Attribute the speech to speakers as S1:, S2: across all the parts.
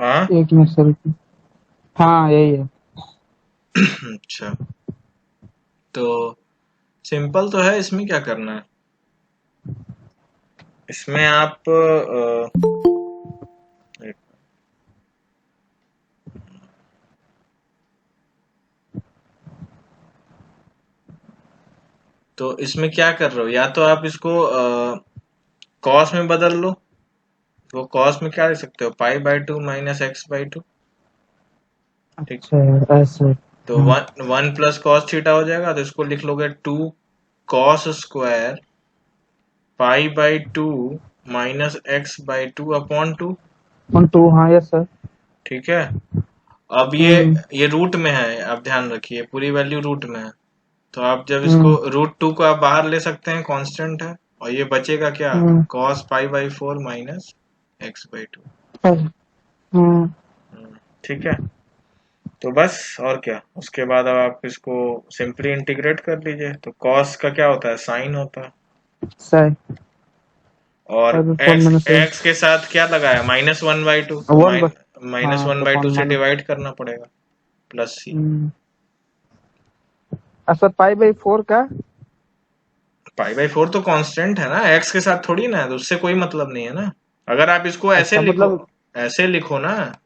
S1: हाँ।
S2: एक minute sir. हाँ यही है।
S1: अच्छा, तो सिंपल तो है, इसमें क्या करना है? इसमें आप एक- तो इसमें क्या कर रहे हो, या तो आप इसको कॉस में बदल लो। वो कॉस में क्या लिख सकते हो, pi by two minus x by two. ठीक।
S2: अच्छा यार ऐसे।
S1: तो
S2: हाँ।
S1: One one plus cos theta हो जाएगा, तो इसको लिख लोगे two cos square pi by two minus x by two upon two.
S2: 1 2 हाँ यस सर।
S1: ठीक है। अब
S2: हम्म
S1: ये रूट में है, आप ध्यान रखिए, पूरी वैल्यू रूट में है। तो आप जब इसको
S2: हम्म
S1: रूट टू को आप बाहर ले सकते हैं, कांस्टेंट है, और ये बचेगा क्या,
S2: hmm
S1: cos pi by four minus x by two.
S2: Hmm.
S1: ठीक है। तो बस, और क्या, उसके बाद अब आप इसको सिंपली इंटीग्रेट कर लीजिए। तो कॉस का क्या होता है, साइन होता है।
S2: सही।
S1: और
S2: और फोर
S1: एक्स
S2: माइनस
S1: एक्स के साथ क्या लगाया, माइनस वन बाई टू, तो
S2: वन।
S1: माइनस
S2: हाँ
S1: वन
S2: तो
S1: बाई टू
S2: कौन
S1: से
S2: माइनस।
S1: डिवाइड करना पड़ेगा, प्लस सी।
S2: सर पाई/4 का।
S1: पाई बाई फोर तो कांस्टेंट है ना, एक्स के साथ थोड़ी ना है, तो उससे कोई मतलब नहीं है ना। अगर आप इसको ऐसे
S2: अच्छा
S1: लिखो,
S2: मतलब।
S1: ऐसे लिखो ना,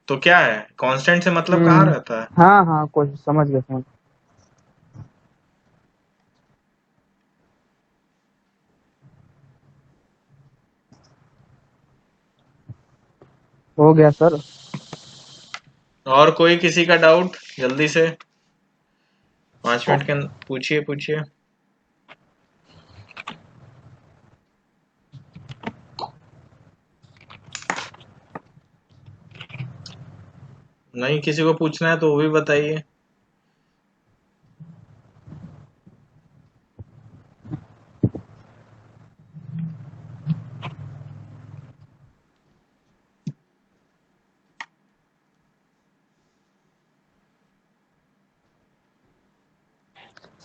S1: तो क्या है, कांस्टेंट से मतलब कहाँ
S2: हम्म।
S1: रहता है।
S2: हाँ हाँ कोई समझ गया समझ। हो गया सर।
S1: और कोई किसी का डाउट, जल्दी से, 5 मिनट के अंदर पूछिए पूछिए। नहीं किसी को पूछना है तो वो भी बताइए।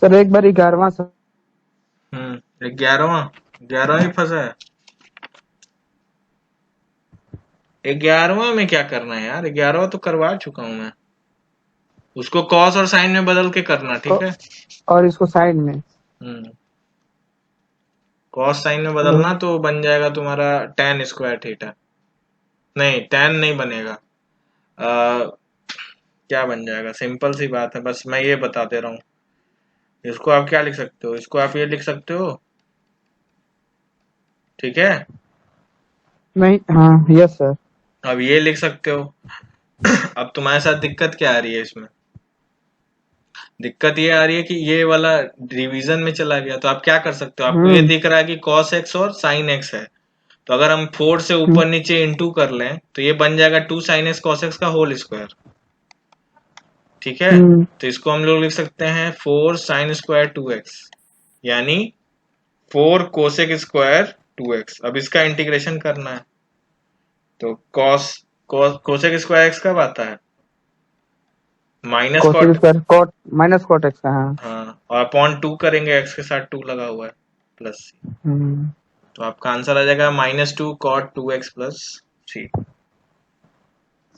S2: सर एक बार 11वां सर।
S1: 11वां, 11वां ही फंसा है। 11वां में क्या करना है यार, 11वां तो करवा चुका हूं मैं। उसको कॉस और साइन में बदल के करना, ठीक
S2: को-
S1: है।
S2: और इसको साइड में।
S1: हम्म कॉस साइन में
S2: हेलो।
S1: बदलना तो बन जाएगा तुम्हारा टेन स्क्वायर थीटा। नहीं, टेन नहीं बनेगा। क्या बन जाएगा, सिंपल सी बात है, बस मैं ये बता दे रहा हूँ। इसको आप क्या लिख सकते हो, इसको आप ये लिख सकते हो। ठीक है।
S2: नहीं हाँ यस सर।
S1: अब ये लिख सकते हो। अब तुम्हारे साथ दिक्कत क्या आ रही है इसमें, दिक्कत ये आ रही है कि ये वाला डिवीजन में चला गया। तो आप क्या कर सकते हो, आपको ये
S2: हम्म
S1: दिख रहा है कि cos x और sin x है। तो अगर हम 4 से
S2: हम्म
S1: ऊपर नीचे इंटू कर लें, तो ये बन जाएगा 2 sin x cos x का होल स्क्वायर। ठीक है।
S2: हम्म
S1: तो इसको हम लोग लिख सकते हैं 4 sin स्क्वायर 2x, यानी 4 कोसेक स्क्वायर 2x। अब इसका इंटीग्रेशन करना है। तो cos कोसेक स्क्वायर x कब आता है, minus
S2: cosec
S1: cot.
S2: Square cot minus cot x का हाँ।
S1: हाँ, और अपॉन टू करेंगे, x के साथ 2 लगा हुआ है, प्लस सी।
S2: हम्म
S1: तो आपका आंसर आ जाएगा -2 cot 2x + 3।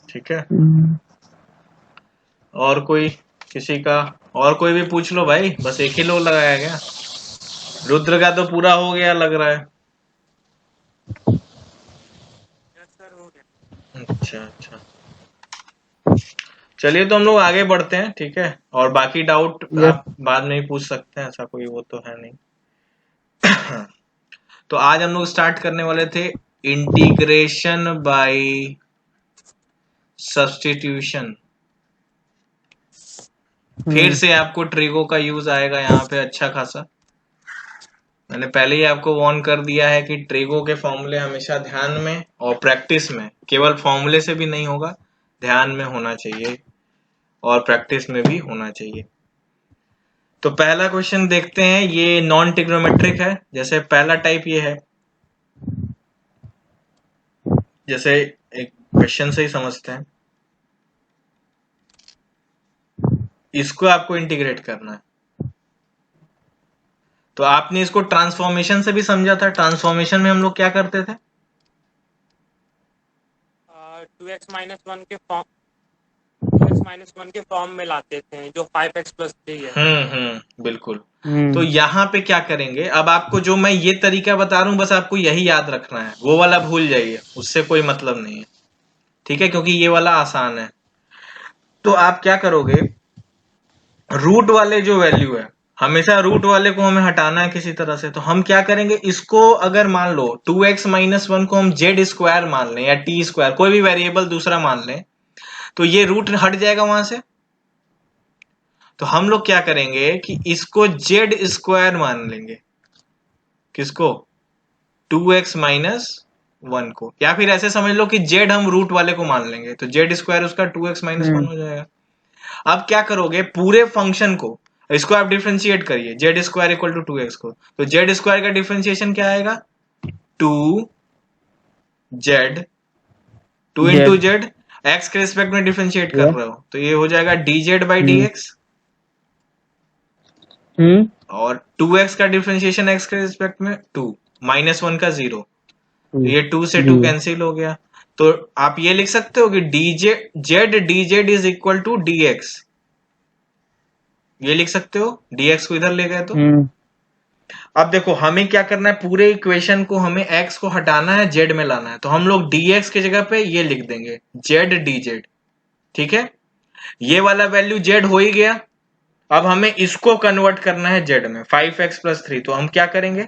S1: ठीक है।
S2: हम्म।
S1: और कोई, किसी का, और कोई भी पूछ लो भाई, बस एक ही लोग लगाया क्या, रुद्र का तो पूरा हो गया लग रहा है। अच्छा अच्छा, चलिए तो हम लोग आगे बढ़ते हैं, ठीक है। और बाकी डाउट
S2: यस।
S1: आप बाद में ही पूछ सकते हैं, ऐसा कोई वो तो है नहीं। तो आज हम लोग स्टार्ट करने वाले थे इंटीग्रेशन बाय सब्स्टिट्यूशन। फिर
S2: हम्म
S1: से आपको ट्रिगो का यूज आएगा यहाँ पे अच्छा खासा। मैंने पहले ही आपको वार्न कर दिया है कि ट्रिगो के फॉर्मूले हमेशा ध्यान में और प्रैक्टिस में, केवल फॉर्मूले से भी नहीं होगा, ध्यान में होना चाहिए और प्रैक्टिस में भी होना चाहिए। तो पहला क्वेश्चन देखते हैं, ये नॉन ट्रिग्नोमेट्रिक है। जैसे पहला टाइप ये है, जैसे एक क्वेश्चन से ही समझते हैं। इसको आपको इंटीग्रेट करना है। तो आपने इसको ट्रांसफॉर्मेशन से भी समझा था। ट्रांसफॉर्मेशन में हम लोग क्या करते थे,
S3: 2x-1 के फॉर्म में लाते थे जो 5x+3 है।
S1: बिल्कुल। तो यहाँ पे क्या करेंगे, अब आपको जो मैं ये तरीका बता रहा हूँ बस आपको यही याद रखना है, वो वाला भूल जाइए, उससे कोई मतलब नहीं है, ठीक है, क्योंकि ये वाला आसान है। तो आप क्या करोगे, रूट वाले जो वैल्यू है, हमेशा रूट वाले को हमें हटाना है किसी तरह से, तो हम क्या करेंगे, इसको अगर मान लो 2x-1 को हम z² मान लें या t², कोई भी वेरिएबल दूसरा मान लें, तो ये रूट हट जाएगा वहां से। तो हम लोग क्या करेंगे कि इसको z² मान लेंगे, किसको, 2x-1 को, या फिर ऐसे समझ लो कि z हम रूट वाले को मान लेंगे, तो z² उसका 2x-1 हो जाएगा। अब क्या करोगे, पूरे फंक्शन को, इसको आप डिफरेंशिएट करिए, z² = 2x को, तो z² का डिफरेंशिएशन क्या आएगा, 2z, 2 इंटू z, x के रिस्पेक्ट में डिफरेंशिएट कर रहे हो, तो ये हो जाएगा dz/dx, और 2x का डिफरेंशिएशन x के रिस्पेक्ट में 2, -1 का 0, ये 2 से 2 कैंसिल हो गया। तो आप ये लिख सकते हो कि z is equal to dx, ये लिख सकते हो, dx को इधर ले गए तो। अब देखो हमें क्या करना है, पूरे इक्वेशन को हमें x को हटाना है, z में लाना है, तो हम लोग dx की जगह पे ये लिख देंगे z dz, ठीक है, ये वाला वैल्यू z हो ही गया। अब हमें इसको कन्वर्ट करना है z में, 5x+3, तो हम क्या करेंगे,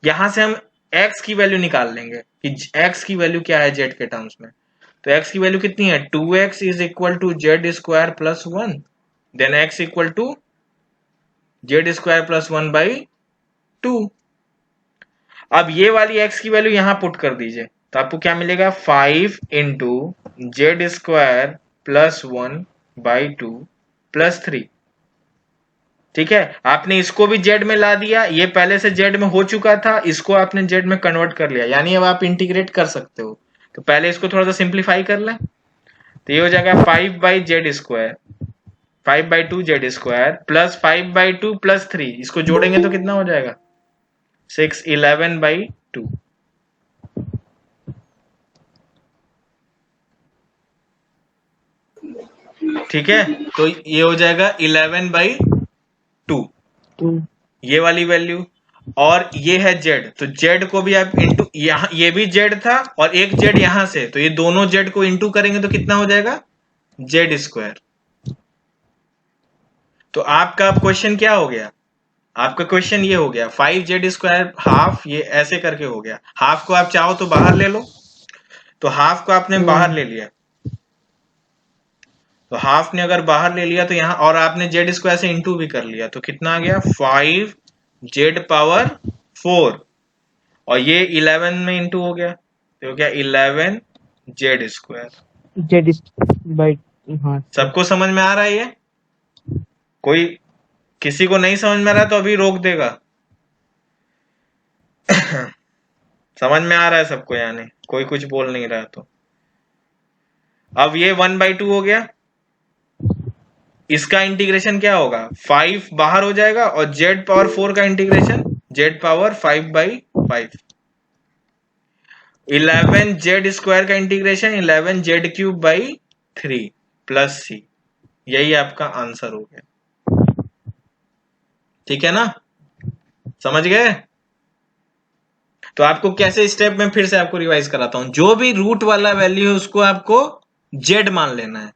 S1: यहां से हम x की वैल्यू निकाल लेंगे कि x की वैल्यू क्या है z के टर्म्स में, तो x की वैल्यू कितनी है, 2x is equal to z² + 1, then x equal to z² + 1/2। अब ये वाली x की वैल्यू यहां पुट कर दीजिए, तो आपको क्या मिलेगा, 5 × z² + 1/2 + 3, ठीक है। आपने इसको भी z में ला दिया, ये पहले से z में हो चुका था, इसको आपने z में कन्वर्ट कर लिया, यानी अब आप इंटीग्रेट कर सकते हो। तो पहले इसको थोड़ा सा सिंप्लीफाई कर लें, तो ये हो जाएगा 5/z² 5/2z² + 5/2 + 3, इसको जोड़ेंगे तो कितना हो जाएगा, 6 11/2, ठीक है। तो ये हो जाएगा 11/2, ये वाली वैल्यू, और ये है z, तो z को भी आप इंटू, यहाँ ये भी z था और एक z यहां से, तो ये दोनों z को इंटू करेंगे तो कितना हो जाएगा, z²। तो आपका अब क्वेश्चन क्या हो गया, आपका क्वेश्चन ये हो गया 5z² हाफ, ये ऐसे करके हो गया, हाफ को आप चाहो तो बाहर ले लो, तो हाफ को आपने बाहर ले लिया, तो हाफ ने अगर बाहर ले लिया तो यहाँ, और आपने z² से इंटू भी कर लिया, तो कितना आ गया, 5z⁴, और ये 11 में इंटू हो गया, तो क्या 11z²।
S2: हाँ,
S1: सबको समझ में आ रहा है ये, कोई किसी को नहीं समझ में आ रहा तो अभी रोक देगा। समझ में आ रहा है सबको, यानी कोई कुछ बोल नहीं रहा, तो अब ये 1/2 हो गया, इसका इंटीग्रेशन क्या होगा, 5 बाहर हो जाएगा, और z⁴ का इंटीग्रेशन z⁵/5, 11z² का इंटीग्रेशन 11z³ + c, यही आपका आंसर हो गया, ठीक है ना, समझ गए। तो आपको कैसे स्टेप में फिर से आपको रिवाइज कराता हूं, जो भी रूट वाला वैल्यू है उसको आपको z मान लेना है,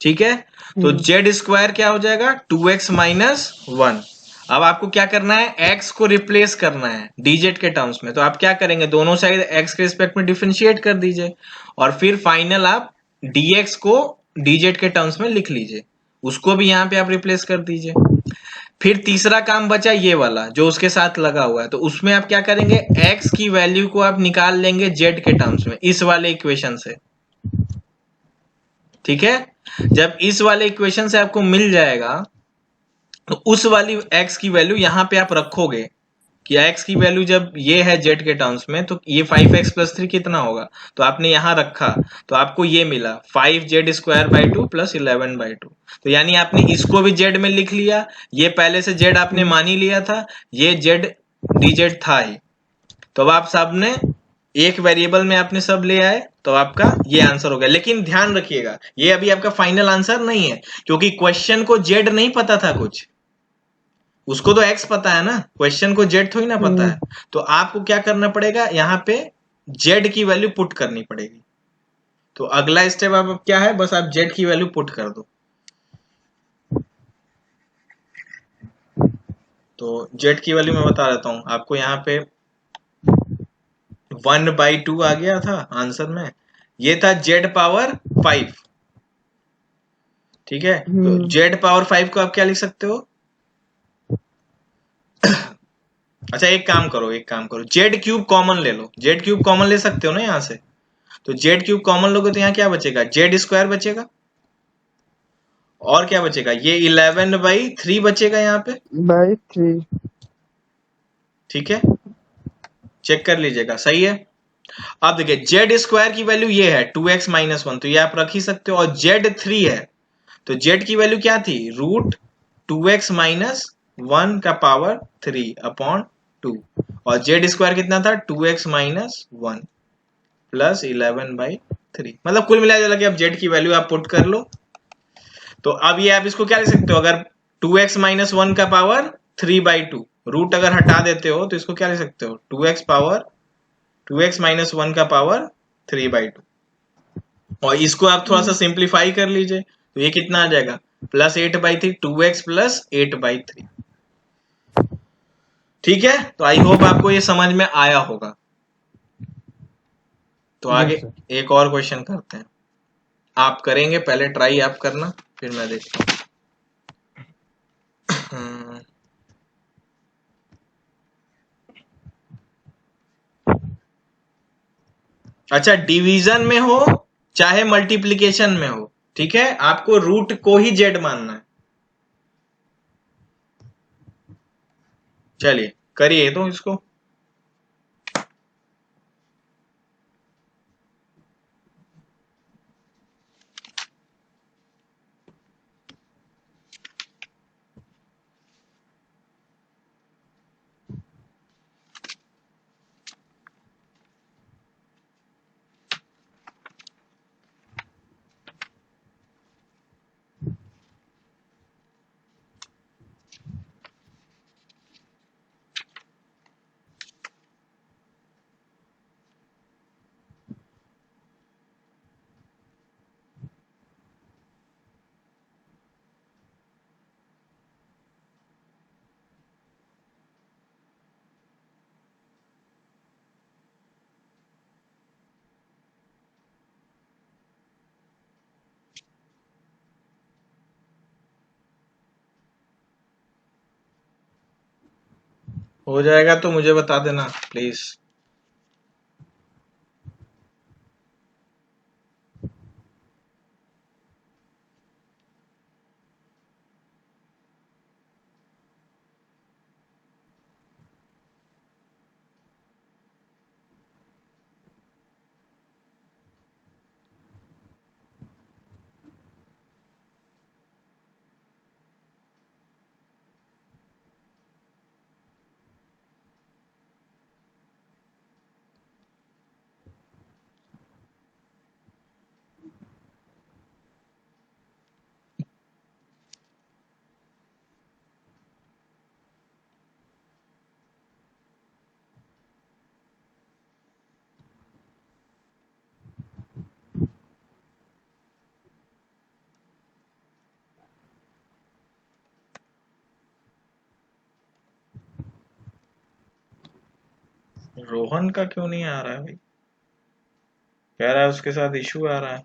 S1: ठीक है। तो z² क्या हो जाएगा, 2x-1। अब आपको क्या करना है, x को रिप्लेस करना है dz के टर्म्स में, तो आप क्या करेंगे, दोनों साइड x के रिस्पेक्ट में डिफरेंशिएट कर दीजिए, और फिर फाइनल आप dx को dz के टर्म्स में लिख लीजिए, उसको भी यहाँ पे आप रिप्लेस कर दीजिए। फिर तीसरा काम बचा ये वाला जो उसके साथ लगा हुआ है, तो उसमें आप क्या करेंगे, x की वैल्यू को आप निकाल लेंगे z के टर्म्स में, इस वाले इक्वेशन से, ठीक है। जब इस वाले इक्वेशन से आपको मिल जाएगा, तो उस वाली x की वैल्यू यहां पे आप रखोगे कि x की वैल्यू जब ये है z के टर्म्स में, तो ये 5x+3 कितना होगा, तो आपने यहां रखा, तो आपको ये मिला 5z² + 11/2, तो यानी आपने इसको भी z में लिख लिया, ये पहले से z आपने मान ही लिया था, ये z dz था ही, तो अब आप सबने एक वेरिएबल में आपने सब ले आए तो आपका ये आंसर हो गया। लेकिन ध्यान रखिएगा ये अभी आपका फाइनल आंसर नहीं है, क्योंकि क्वेश्चन को जेड नहीं पता था कुछ, उसको तो एक्स पता है ना, क्वेश्चन को जेड थोड़ी ना पता है। तो आपको क्या करना पड़ेगा, यहाँ पे जेड की वैल्यू पुट करनी पड़ेगी। तो अगला स्टेप अब क्या है, बस आप जेड की वैल्यू पुट कर दो। तो जेड की वैल्यू मैं बता देता हूं आपको, यहाँ पे 1/2 आ गया था आंसर में, ये था जेड पावर 5। ठीक है, तो जेड पावर 5 को आप क्या लिख सकते हो, अच्छा एक काम करो जेड क्यूब कॉमन ले लो, जेड क्यूब कॉमन ले सकते हो ना यहाँ से। तो जेड क्यूब कॉमन लोगे तो यहाँ क्या बचेगा, जेड स्क्वायर बचेगा, और क्या बचेगा, ये 11/3 बचेगा यहाँ पे।
S2: बाई 3।
S1: ठीक है, चेक कर लीजिएगा, सही है। अब देखिए जेड स्क्वायर की वैल्यू ये है 2x-1, तो ये आप रख ही सकते हो। और जेड 3 है, तो जेड की वैल्यू क्या थी, √2x-1 का पावर 3/2, और जेड स्क्वायर कितना था 2x-1 प्लस 11/3, मतलब कुल मिला के अब जेड की वैल्यू आप पुट कर लो। तो अब ये आप इसको क्या लिख सकते हो, अगर 2x-1 का पावर 3/2, रूट अगर हटा देते हो तो इसको क्या लिख सकते हो, 2x-1 का पावर 3/2, और इसको आप थोड़ा सा सिंप्लीफाई कर लीजिए, तो ये कितना आ जाएगा, +8/3, 2x प्लस 8/3। ठीक है, तो आई होप आपको ये समझ में आया होगा। तो आगे एक और क्वेश्चन करते हैं, आप करेंगे, पहले ट्राई आप करना फिर मैं देखता हूँ। अच्छा, डिवीजन में हो चाहे मल्टीप्लिकेशन में हो, ठीक है, आपको रूट को ही जेड मानना है। चलिए करिए तो इसको। हो जाएगा तो मुझे बता देना प्लीज। रोहन का क्यों नहीं आ रहा है भाई, कह रहा है उसके साथ इशू आ रहा है।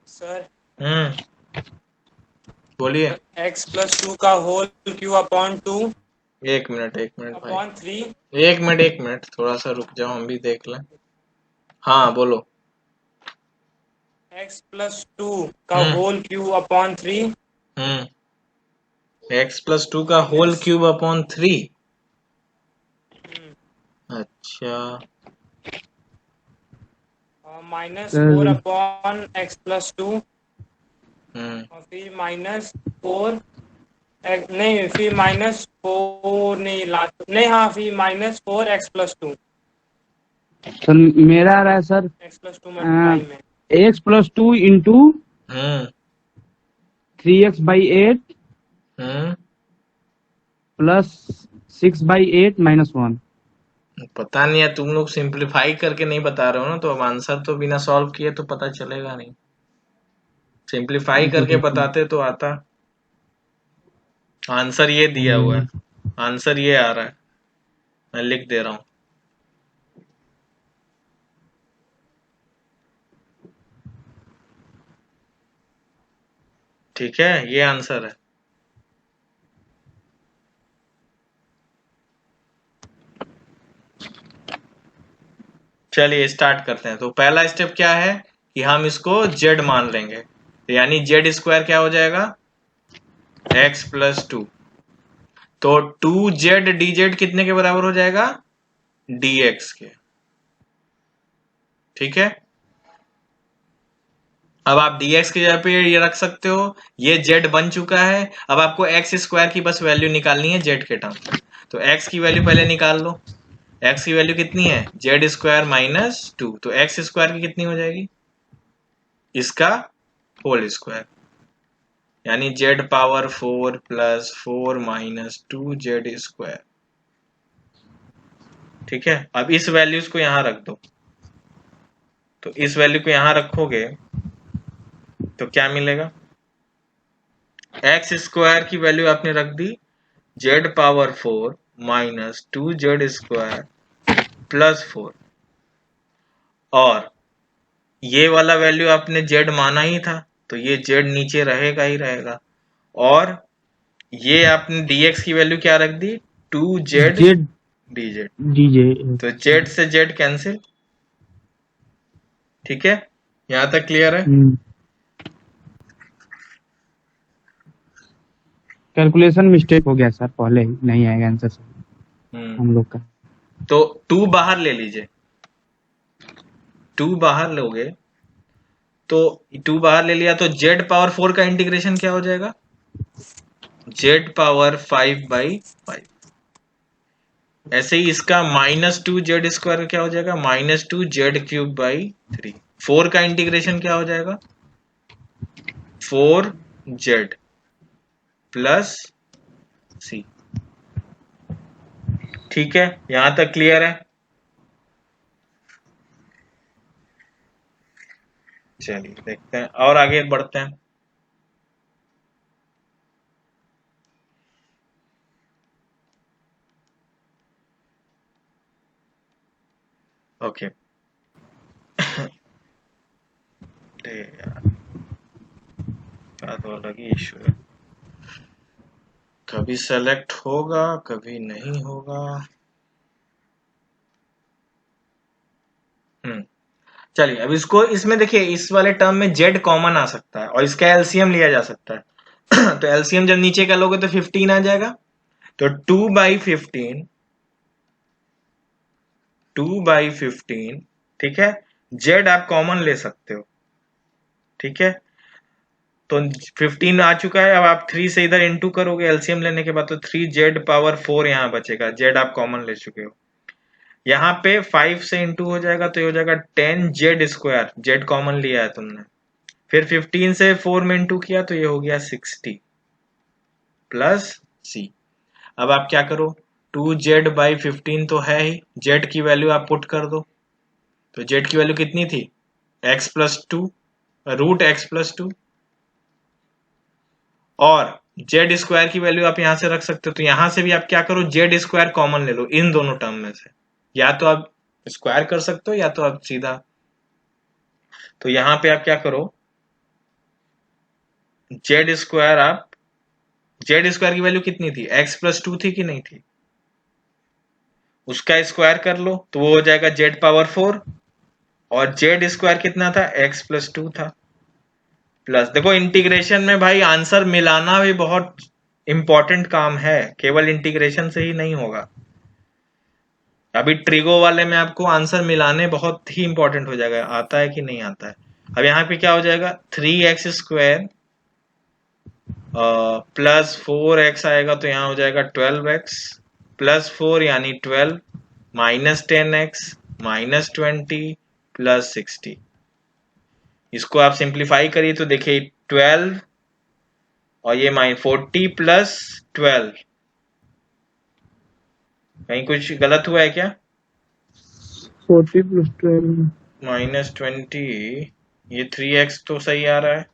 S3: सर
S1: बोलिए।
S3: x+2 का होल क्यू/2
S1: एक मिनट भाई,
S3: अपॉन 3।
S1: एक मिनट थोड़ा सा रुक जाओ, हम भी देख लें। हाँ बोलो।
S3: x+2 का होल क्यू/3
S1: हम्म एक्स प्लस 2 का होल क्यूब अपॉन 3। अच्छा,
S3: -4 अपॉन x प्लस 2 और फिर -4 नहीं, फिर -4 नहीं नहीं, हाँ, फिर -4 x प्लस 2
S2: सर मेरा आ रहा है सर
S3: x प्लस 2 मल्टीप्लाई में
S2: x plus 2 into 3x/8 plus 6/8 -1।
S1: पता नहीं है, तुम लोग सिंपलीफाई करके नहीं बता रहे हो ना, तो अब आंसर तो बिना सॉल्व किए तो पता चलेगा नहीं। सिंपलीफाई करके बताते तो आता। आंसर ये दिया हुआ है, आंसर ये आ रहा है, मैं लिख दे रहा हूं। ठीक है, ये आंसर है। चलिए स्टार्ट करते हैं। तो पहला स्टेप क्या है कि हम इसको z मान लेंगे, तो यानी z स्क्वायर क्या हो जाएगा, x प्लस 2। तो 2z dz कितने के बराबर हो जाएगा, dx के। ठीक है, अब आप dx की जगह पे ये रख सकते हो, ये z बन चुका है। अब आपको x स्क्वायर की बस वैल्यू निकालनी है z के टर्म। तो x की वैल्यू पहले निकाल लो। x की वैल्यू कितनी है, z स्क्वायर -2, तो x स्क्वायर की कितनी हो जाएगी, इसका होल स्क्वायर, यानी z power 4 plus 4 minus 2z square. ठीक है, अब इस वैल्यूज को यहां रख दो। तो इस वैल्यू को यहां रखोगे तो क्या मिलेगा, एक्स स्क्वायर की वैल्यू आपने रख दी z power 4 minus 2z square plus 4, और ये वाला वैल्यू आपने z माना ही था, तो ये z नीचे रहेगा ही रहेगा। और ये आपने dx की वैल्यू क्या रख दी, 2z dz, तो z से z कैंसिल। ठीक है, यहां तक क्लियर है।
S2: कैलकुलेशन मिस्टेक हो गया सर, पहले नहीं आएगा आंसर सर हम लोग का।
S1: तो 2 बाहर ले लीजिए, 2 बाहर लोगे तो 2 बाहर ले लिया तो z पावर 4 का इंटीग्रेशन क्या हो जाएगा, z पावर 5/5। ऐसे ही इसका -2z स्क्वायर क्या हो जाएगा, -2z³ 4 का इंटीग्रेशन क्या हो जाएगा, 4z प्लस c। ठीक है, यहां तक क्लियर है। चलिए देखते हैं और आगे बढ़ते हैं। ओके यार तो अलग ही इशू है, कभी सेलेक्ट होगा कभी नहीं होगा। चलिए अब इसको, इसमें देखिए इस वाले टर्म में z कॉमन आ सकता है और इसका एलसीएम लिया जा सकता है। तो एलसीएम जब नीचे का लोगे तो 15 आ जाएगा, तो 2/15, 2/15। ठीक है, z आप कॉमन ले सकते हो। ठीक है, तो 15 आ चुका है, अब आप 3 से इधर इंटू करोगे एलसीएम लेने के बाद, तो 3z पावर 4 यहाँ बचेगा, z आप कॉमन ले चुके हो। यहाँ पे 5 से इंटू हो जाएगा तो ये हो जाएगा 10z स्क्वायर, z कॉमन लिया है तुमने। फिर 15 से 4 में इंटू किया तो ये हो गया 60 प्लस c। अब आप क्या करो, 2z/15 तो है ही, z की वैल्यू आप पुट कर दो। तो z की वैल्यू कितनी थी, x plus 2, root x plus 2, और z स्क्वायर की वैल्यू आप यहां से रख सकते हो। तो यहां से भी आप क्या करो, z स्क्वायर कॉमन ले लो इन दोनों टर्म में से, या तो आप स्क्वायर कर सकते हो या तो आप सीधा। तो यहां पे आप क्या करो, z स्क्वायर, आप z स्क्वायर की वैल्यू कितनी थी, x प्लस 2 थी कि नहीं थी, उसका स्क्वायर कर लो तो वो हो जाएगा z पावर 4, और z स्क्वायर कितना था, x प्लस 2 था। प्लस देखो इंटीग्रेशन में भाई आंसर मिलाना भी बहुत इम्पोर्टेंट काम है, केवल इंटीग्रेशन से ही नहीं होगा। अभी ट्रिगो वाले में आपको आंसर मिलाने बहुत ही इंपॉर्टेंट हो जाएगा, आता है कि नहीं आता है। अब यहाँ पे क्या हो जाएगा, 3x² प्लस 4x आएगा तो यहाँ हो जाएगा 12x प्लस 4 यानी 12 माइनस 10x माइनस 20 प्लस 60। इसको आप सिंप्लीफाई करिए तो देखिए 12 और ये 40 प्लस 12, कहीं कुछ गलत हुआ है क्या?
S2: 40 + 12
S1: माइनस 20, ये 3x तो सही आ रहा है,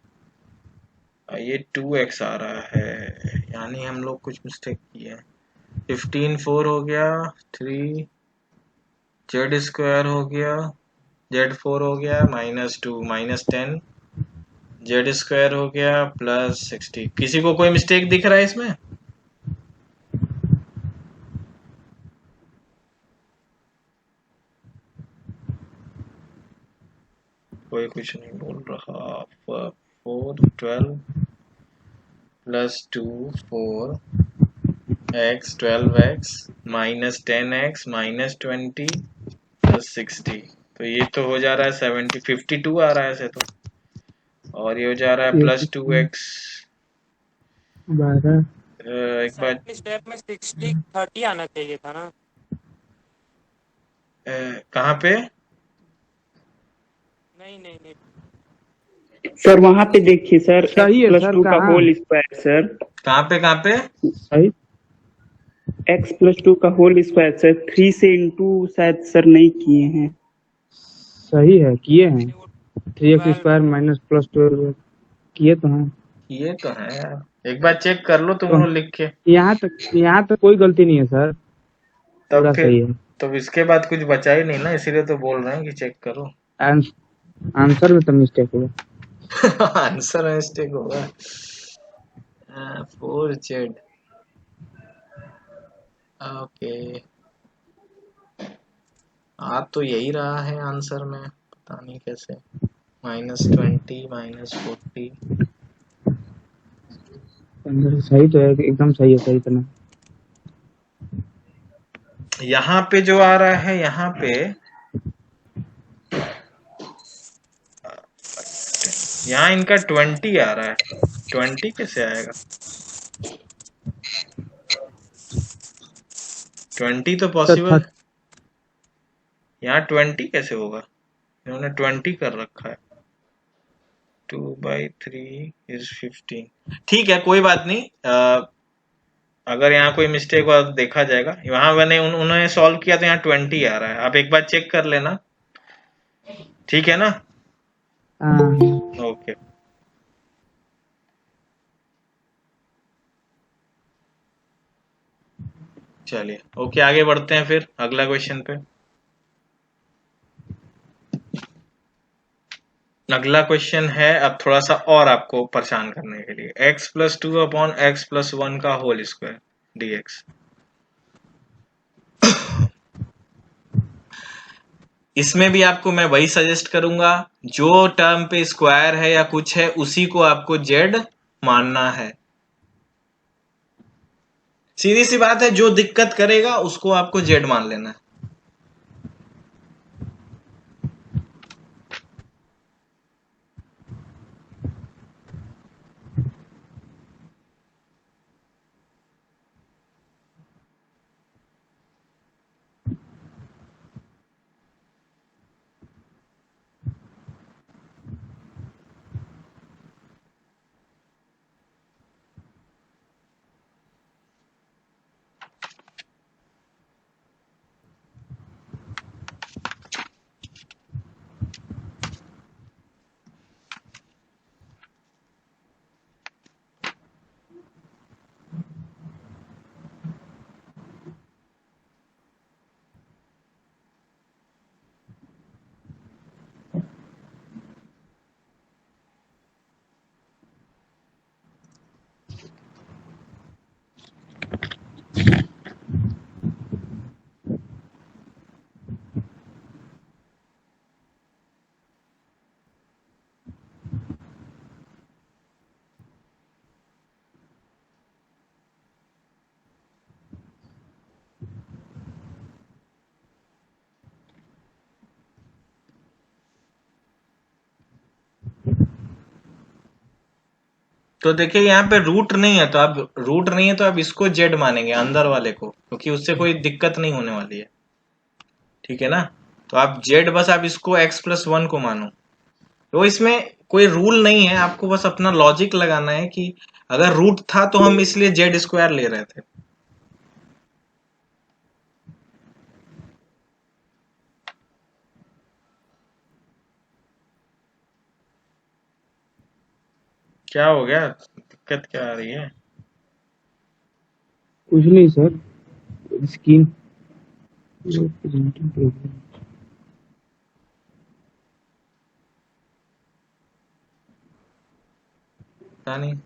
S1: ये 2x आ रहा है, यानी हम लोग कुछ मिस्टेक किए हैं। 15 4 हो गया, 3 z² हो गया, z4 हो गया, -2 -10 z² हो गया प्लस 60। किसी को कोई मिस्टेक दिख रहा है इसमें? कोई कुछ नहीं बोल रहा। 4 12 plus 2 4x 12x minus 10x minus 20 plus 60, तो ये तो हो जा रहा है 70 52 आ रहा है ऐसे तो, और ये हो जा रहा है प्लस 2x।
S2: 12
S1: एक बार
S3: सेकंड स्टेप में 60 30 आना चाहिए था ना।
S1: कहाँ पे?
S3: नहीं नहीं नहीं,
S4: सर वहाँ पे देखिए सर,
S2: सही है
S4: x
S2: सर,
S4: + 2 का
S2: कहाँ
S4: होल स्क्वायर सर,
S1: कहाँ पे?
S2: सही
S4: x + 2 का होल स्क्वायर सर, 3 से इंटू शायद सर नहीं किए हैं।
S2: सही है, किए हैं।
S3: वो
S2: 3x² - +12 किए तो हैं।
S1: ये तो है यार, एक बार चेक कर लो तुम
S2: तो
S1: लोग लिख के।
S2: यहाँ तक कोई गलती नहीं है सर,
S1: तब
S2: पूरा
S1: फिर
S2: सही है।
S1: तो इसके बाद कुछ बचा ही नहीं ना, इसीलिए तो बोल रहे हैं कि चेक करो।
S2: आंसर में तो मिस्टेक हुआ।
S1: आंसर में मिस्टेक होगा। 4z, ओके, आ तो यही रहा है आंसर में, पता नहीं कैसे। -20 -40,
S2: सही तो है, एकदम सही है, सही तो ना।
S1: यहाँ पे जो आ रहा है, यहाँ पे यहाँ इनका 20 आ रहा है, 20 कैसे आएगा? 20 तो पॉसिबल, यहाँ 20 कैसे होगा? इन्होंने 20 कर रखा है। 2/3 = 15। ठीक है, कोई बात नहीं। अगर यहाँ कोई मिस्टेक हुआ तो देखा जाएगा। वहां मैंने उन्होंने सॉल्व किया तो यहाँ 20 आ रहा है, आप एक बार चेक कर लेना, ठीक है ना?
S2: हाँ,
S1: ओके, चलिए ओके, आगे बढ़ते हैं फिर अगला क्वेश्चन पे। अगला क्वेश्चन है अब थोड़ा सा और आपको परेशान करने के लिए, x + 2 अपॉन x + 1 का होल स्क्वायर dx। इसमें भी आपको मैं वही सजेस्ट करूंगा, जो टर्म पे स्क्वायर है या कुछ है उसी को आपको z मानना है। सीधी सी बात है, जो दिक्कत करेगा उसको आपको z मान लेना है। तो देखिए यहाँ पे रूट नहीं है, तो आप इसको जेड मानेंगे अंदर वाले को, क्योंकि उससे कोई दिक्कत नहीं होने वाली है, ठीक है ना। तो आप जेड बस आप इसको x+1 को मानो। तो इसमें कोई रूल नहीं है, आपको बस अपना लॉजिक लगाना है कि अगर रूट था तो हम इसलिए जेड स्क्वायर ले रहे थे। क्या हो गया, दिक्कत क्या आ रही है?
S2: कुछ नहीं सर, स्क्रीन
S1: पता नहीं।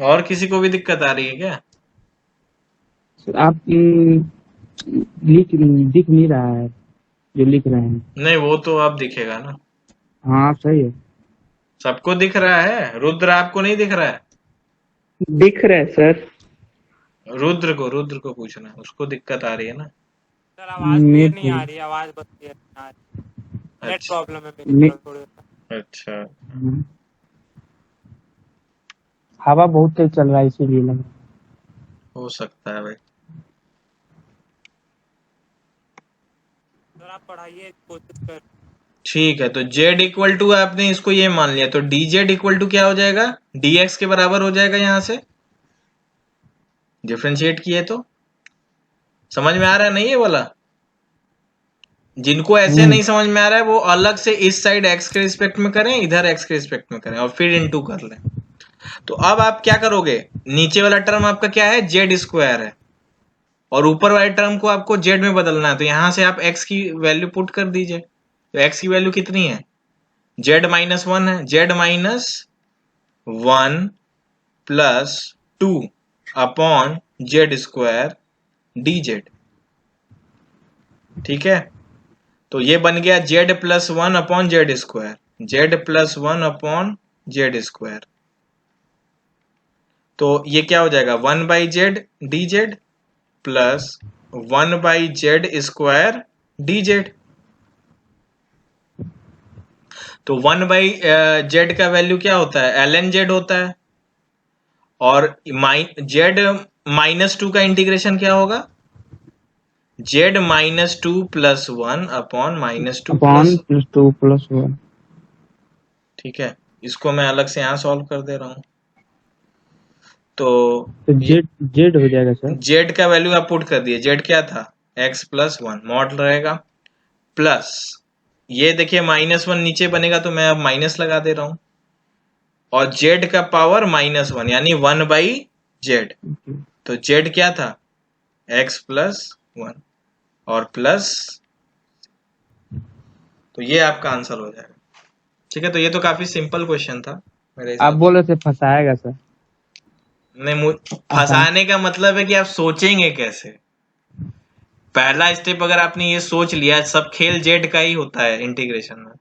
S1: और किसी को भी दिक्कत आ रही है क्या?
S2: सर आप दिख नहीं रहा है जो लिख रहे हैं।
S1: नहीं, वो तो अब दिखेगा ना,
S2: हाँ आप सही है।
S1: सबको दिख रहा है। रुद्र आपको नहीं दिख रहा है?
S4: दिख रहा है सर।
S1: रुद्र को पूछना है, उसको दिक्कत आ रही है ना।
S3: सर आवाज क्लियर
S2: नेट
S3: नहीं आ रही, आवाज बस क्लियर नहीं आ रही। नेट
S1: अच्छा
S3: प्रॉब्लम है मेरी
S2: ने-
S3: थोड़ी सा।
S1: अच्छा।
S2: हवा बहुत तेज चल रहा है इसीलिए लग रहा
S1: हो सकता है भाई।
S3: सर आप पढ़ाइए, कोशिश कर।
S1: ठीक है, तो z इक्वल टू आपने इसको ये मान लिया, तो dz इक्वल टू क्या हो जाएगा? dx के बराबर हो जाएगा। यहां से डिफ्रेंशिएट किए तो समझ में आ रहा है नहीं ये वाला? जिनको ऐसे
S2: है।
S1: नहीं समझ में आ रहा है वो अलग से इस साइड x के रिस्पेक्ट में करें, इधर x के रिस्पेक्ट में करें और फिर इनटू कर लें। तो अब आप क्या करोगे, नीचे वाला टर्म आपका क्या है, जेड स्क्वायर है, और ऊपर वाले टर्म को आपको जेड में बदलना है, तो यहां से आप x की वैल्यू पुट कर दीजिए। तो x की वैल्यू कितनी है, z-1 है, z-1 plus 2 upon Z square dz। ठीक है, तो ये बन गया z+1 upon Z square, z+1 upon Z square. तो ये क्या हो जाएगा, 1/z dz plus 1/z square dz। तो 1/z का वैल्यू क्या होता है, ln z होता है, और z-2 का इंटीग्रेशन क्या होगा, z-2 plus 1 upon -2
S2: upon
S1: plus.
S2: +2+1।
S1: ठीक है, इसको मैं अलग से यहां सॉल्व कर दे रहा हूं। तो
S2: तो जेड जेड हो जाएगा सर।
S1: z का वैल्यू आप पुट कर दिए, z क्या था, x+1 मॉड रहेगा, प्लस ये देखिए -1 नीचे बनेगा तो मैं अब माइनस लगा दे रहा हूं, और z का पावर -1 यानी 1/z। तो z क्या था, x+1 और प्लस, तो ये आपका आंसर हो जाएगा। ठीक है, तो ये तो काफी सिंपल क्वेश्चन था मेरे
S2: आप
S1: हिसाब
S2: बोल रहे थे फंसाएगा सर।
S1: से। नहीं,
S2: आसान।
S1: फंसाने का मतलब है कि आप सोचेंगे कैसे। पहला स्टेप अगर आपने ये सोच लिया, सब खेल जेड का ही होता है इंटीग्रेशन में।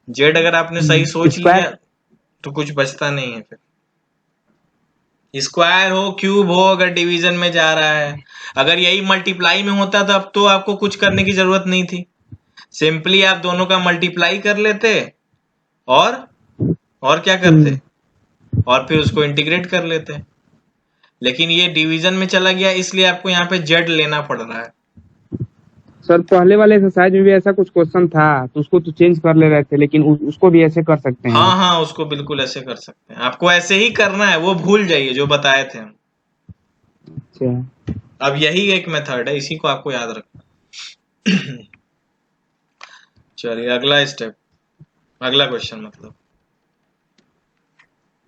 S1: जेड अगर आपने सही सोच
S2: स्क्वायर।
S1: लिया तो कुछ बचता नहीं है फिर, स्क्वायर हो क्यूब हो, अगर डिवीजन में जा रहा है। अगर यही मल्टीप्लाई में होता तो अब तो आपको कुछ करने की जरूरत नहीं थी, सिंपली आप दोनों का मल्टीप्लाई कर लेते और क्या करते, और फिर उसको इंटीग्रेट कर लेते। लेकिन ये डिवीजन में चला गया, इसलिए आपको यहाँ पे जेड लेना पड़ रहा है।
S2: सर पहले वाले एक्सरसाइज में भी ऐसा कुछ क्वेश्चन था तो उसको तो चेंज कर ले रहे थे, लेकिन उसको भी ऐसे कर सकते हैं
S1: हाँ
S2: आप।
S1: हाँ, उसको बिल्कुल ऐसे कर सकते हैं, आपको ऐसे ही करना है, वो भूल जाइए जो बताए थे हम।
S2: अच्छा।
S1: अब यही एक मेथड है, इसी को आपको याद रखना। चलिए अगला स्टेप, अगला क्वेश्चन मतलब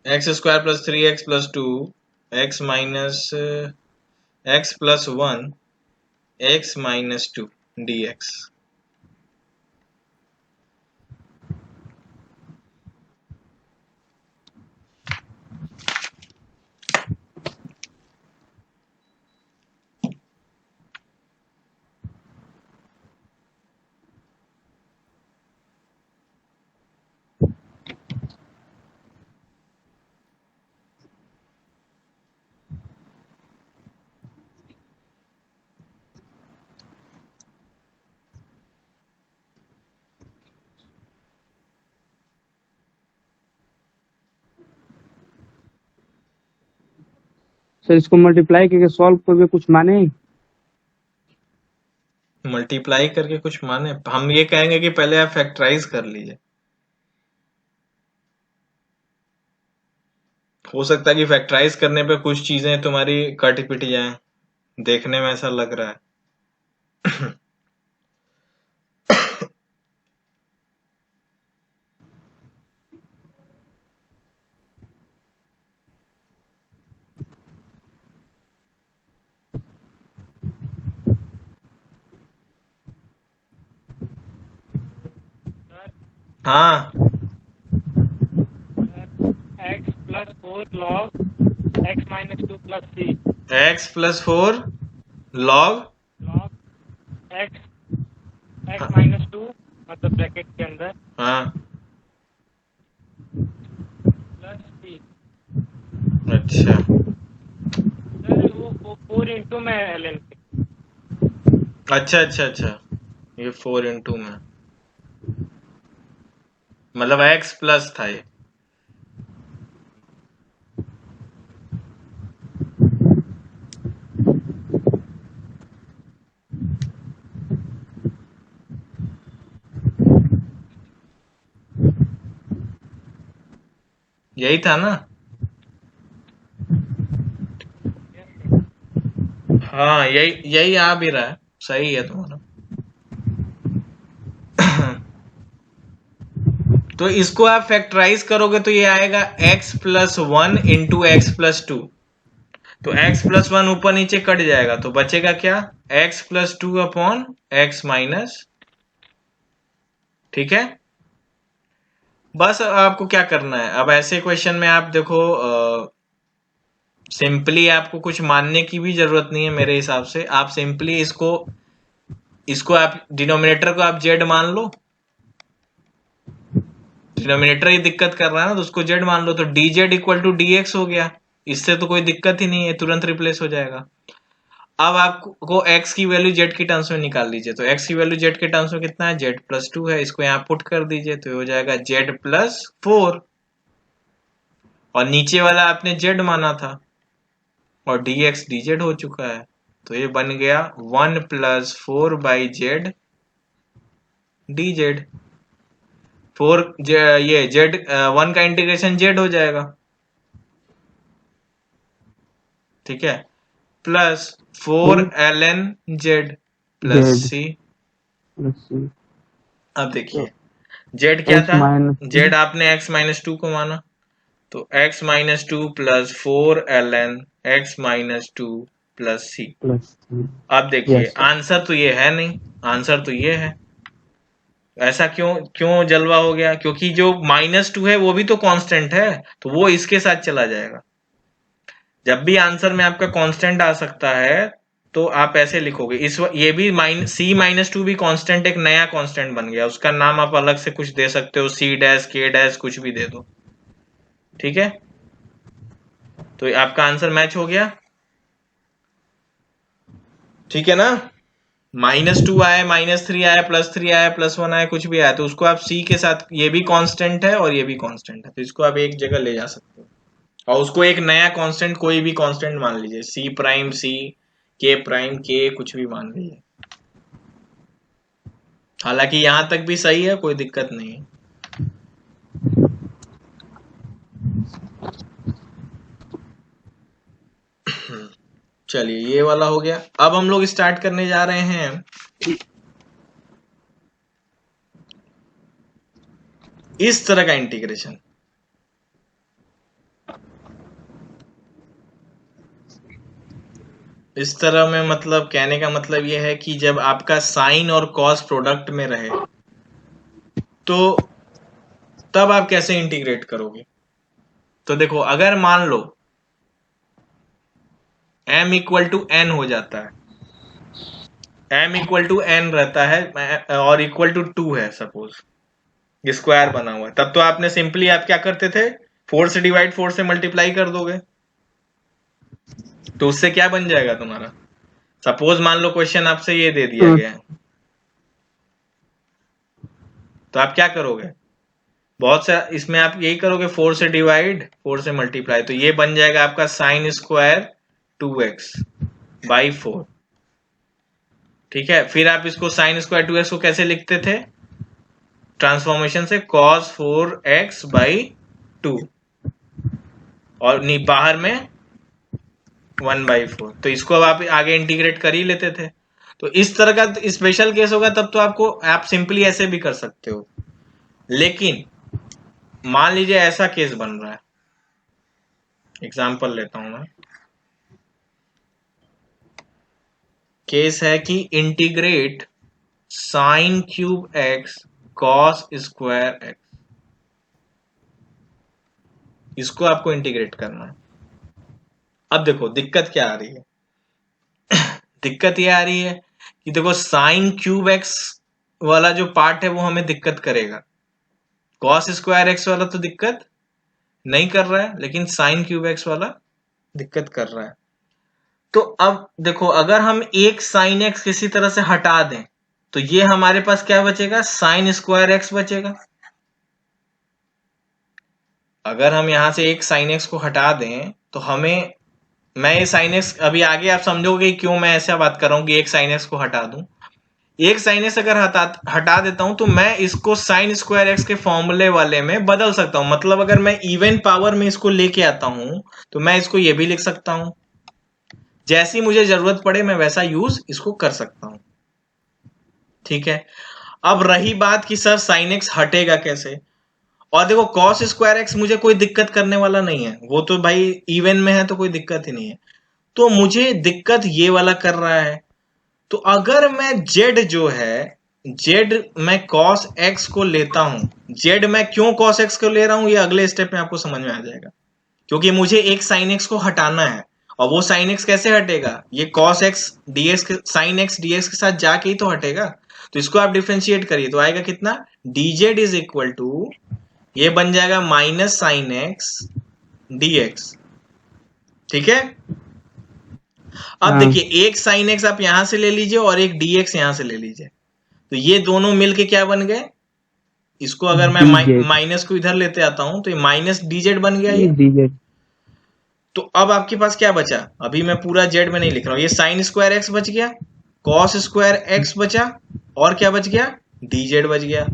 S1: x² + 3x+2 x minus x+1 x-2 dx।
S2: Sir इसको मल्टीप्लाई करके सॉल्व करके कुछ माने?
S1: मल्टीप्लाई करके कुछ माने? हम ये कहेंगे कि पहले आप फैक्टराइज कर लीजिए। हो सकता है कि फैक्टराइज करने पे कुछ चीजें तुम्हारी कट पिट जाएं, देखने में ऐसा लग रहा है। हाँ,
S3: x plus 4 log x minus 2 plus C
S1: x plus 4 log
S3: x minus 2 मतलब ब्रैकेट के अंदर
S1: हाँ
S3: प्लस सी।
S1: अच्छा
S3: सर वो 4 इंटू में ln
S1: अच्छा अच्छा अच्छा, ये 4 इंटू में मतलब x प्लस था ये। यही था ना? हाँ यही यही आ भी रहा है, सही है तुम्हारा। तो इसको आप फैक्टराइज करोगे तो ये आएगा x plus 1 into x plus 2। तो x प्लस 1 ऊपर नीचे कट जाएगा तो बचेगा क्या? x plus 2 upon x minus. ठीक है, बस आपको क्या करना है अब ऐसे क्वेश्चन में, आप देखो सिंपली आपको कुछ मानने की भी जरूरत नहीं है मेरे हिसाब से। आप सिंपली इसको आप डिनोमिनेटर को आप z मान लो। डिनोमिनेटर ही दिक्कत कर रहा है ना, तो उसको z मान लो, तो dz इक्वल टू dx हो गया। इससे तो कोई दिक्कत ही नहीं है, तुरंत रिप्लेस हो जाएगा। अब आपको x की वैल्यू z की टर्म्स में निकाल लीजिए। तो x की वैल्यू z के टर्म्स में कितना है? z प्लस 2 है। इसको यहाँ पुट कर दीजिए तो हो जाएगा z प्लस 4, और नीचे वाला आपने z माना था और dx dz हो चुका है। तो ये बन गया 1 प्लस 4 बाई जेड dz। 4 ये z 1 का इंटीग्रेशन z हो जाएगा, ठीक है, plus 4 ln z plus
S2: Z
S1: c।
S2: Plus C
S1: अब देखिए z क्या
S2: x
S1: था?
S2: माइनस
S1: z आपने x माइनस 2 को माना, तो x minus 2 plus 4 ln x minus 2 plus c।
S2: Plus C।
S1: अब देखिए
S2: यस
S1: आंसर तो ये है नहीं, आंसर तो ये है। ऐसा क्यों क्यों जलवा हो गया? क्योंकि जो -2 है वो भी तो कांस्टेंट है, तो वो इसके साथ चला जाएगा। जब भी आंसर में आपका कांस्टेंट आ सकता है तो आप ऐसे लिखोगे। ये भी C-2 भी कांस्टेंट, एक नया कांस्टेंट बन गया, उसका नाम आप अलग से कुछ दे सकते हो, C डैश K डैश कुछ भी दे दो, ठीक है। तो आपका आंसर मैच हो गया, ठीक है ना। -2 आया, -3 आया, +3 आया, +1 आया, कुछ भी आया, तो उसको आप C के साथ, ये भी कांस्टेंट है और ये भी कांस्टेंट है, तो इसको आप एक जगह ले जा सकते हो और उसको एक नया कांस्टेंट, कोई भी कांस्टेंट मान लीजिए, C prime C, K prime K, कुछ भी मान लीजिए। हालांकि यहां तक भी सही है, कोई दिक्कत नहीं है। चलिए ये वाला हो गया। अब हम लोग स्टार्ट करने जा रहे हैं इस तरह का इंटीग्रेशन। इस तरह में मतलब कहने का मतलब यह है कि जब आपका साइन और कॉस प्रोडक्ट में रहे तो तब आप कैसे इंटीग्रेट करोगे। तो देखो अगर मान लो m इक्वल टू n हो जाता है, m इक्वल टू n रहता है और इक्वल टू 2 है, सपोज स्क्वायर बना हुआ है, तब तो आपने सिंपली आप क्या करते थे, 4 से डिवाइड 4 से मल्टीप्लाई कर दोगे, तो उससे क्या बन जाएगा तुम्हारा। सपोज मान लो क्वेश्चन आपसे ये दे दिया गया है, तो आप क्या करोगे, बहुत सा इसमें आप यही करोगे, 4 से डिवाइड 4 से मल्टीप्लाई, तो ये बन जाएगा आपका साइन स्क्वायर 2x/4, ठीक है। फिर आप इसको sin स्क्वायर 2x को कैसे लिखते थे ट्रांसफॉर्मेशन से, cos 4x/2, और बाहर में 1/4। तो इसको अब आप आगे इंटीग्रेट कर ही लेते थे। तो इस तरह का स्पेशल केस होगा तब तो आपको आप सिंपली ऐसे भी कर सकते हो। लेकिन मान लीजिए ऐसा केस बन रहा है, एग्जांपल लेता हूं मैं। केस है कि integrate sin cube x cos square x, इसको आपको इंटीग्रेट करना है। अब देखो दिक्कत क्या आ रही है दिक्कत ये आ रही है कि देखो sin क्यूब x वाला जो पार्ट है वो हमें दिक्कत करेगा, cos स्क्वायर x वाला तो दिक्कत नहीं कर रहा है, लेकिन sin क्यूब x वाला दिक्कत कर रहा है। तो अब देखो अगर हम एक sin x किसी तरह से हटा दें तो ये हमारे पास क्या बचेगा, sin स्क्वायर x बचेगा। अगर हम यहां से एक sin x को हटा दें तो हमें, मैं ये sin x अभी आगे आप समझोगे क्यों मैं ऐसा बात कर रहा हूं कि एक sin x को हटा दूं। एक sin x अगर हटा देता हूं तो मैं इसको sin स्क्वायर x के फॉर्मूले वाले में बदल सकता हूं। मतलब अगर मैं इवन पावर में इसको लेके आता हूं तो मैं इसको ये भी लिख सकता हूं, जैसी मुझे जरूरत पड़े मैं वैसा यूज इसको कर सकता हूं, ठीक है। अब रही बात कि सर sin x हटेगा कैसे, और देखो cos स्क्वायर x मुझे कोई दिक्कत करने वाला नहीं है, वो तो भाई इवन में है तो कोई दिक्कत ही नहीं है। तो मुझे दिक्कत ये वाला कर रहा है। तो अगर मैं z जो है, z मैं cos x को लेता हूं, z मैं क्यों cos x को ले रहा हूं ये अगले स्टेप में आपको समझ में आ जाएगा, क्योंकि मुझे एक sin x को हटाना है। और वो sin x कैसे हटेगा, ये cos x dx sin x dx के साथ जाके ही तो हटेगा। तो इसको आप डिफरेंशिएट करिए तो आएगा कितना, dz इज इक्वल टू, ये बन जाएगा माइनस sin x dx, ठीक है। अब देखिए एक sin x आप यहां से ले लीजिए और एक dx यहां से ले लीजिए, तो ये दोनों मिलके क्या बन गए, इसको अगर मैं माइनस को इधर लेते आता हूं तो ये माइनस dz बन गया ये dz। तो अब आपके पास क्या बचा, अभी मैं पूरा z में नहीं लिख रहा हूं, ये sin स्क्वायर x बच गया, cos स्क्वायर x बचा, और क्या बच गया, dz बच गया।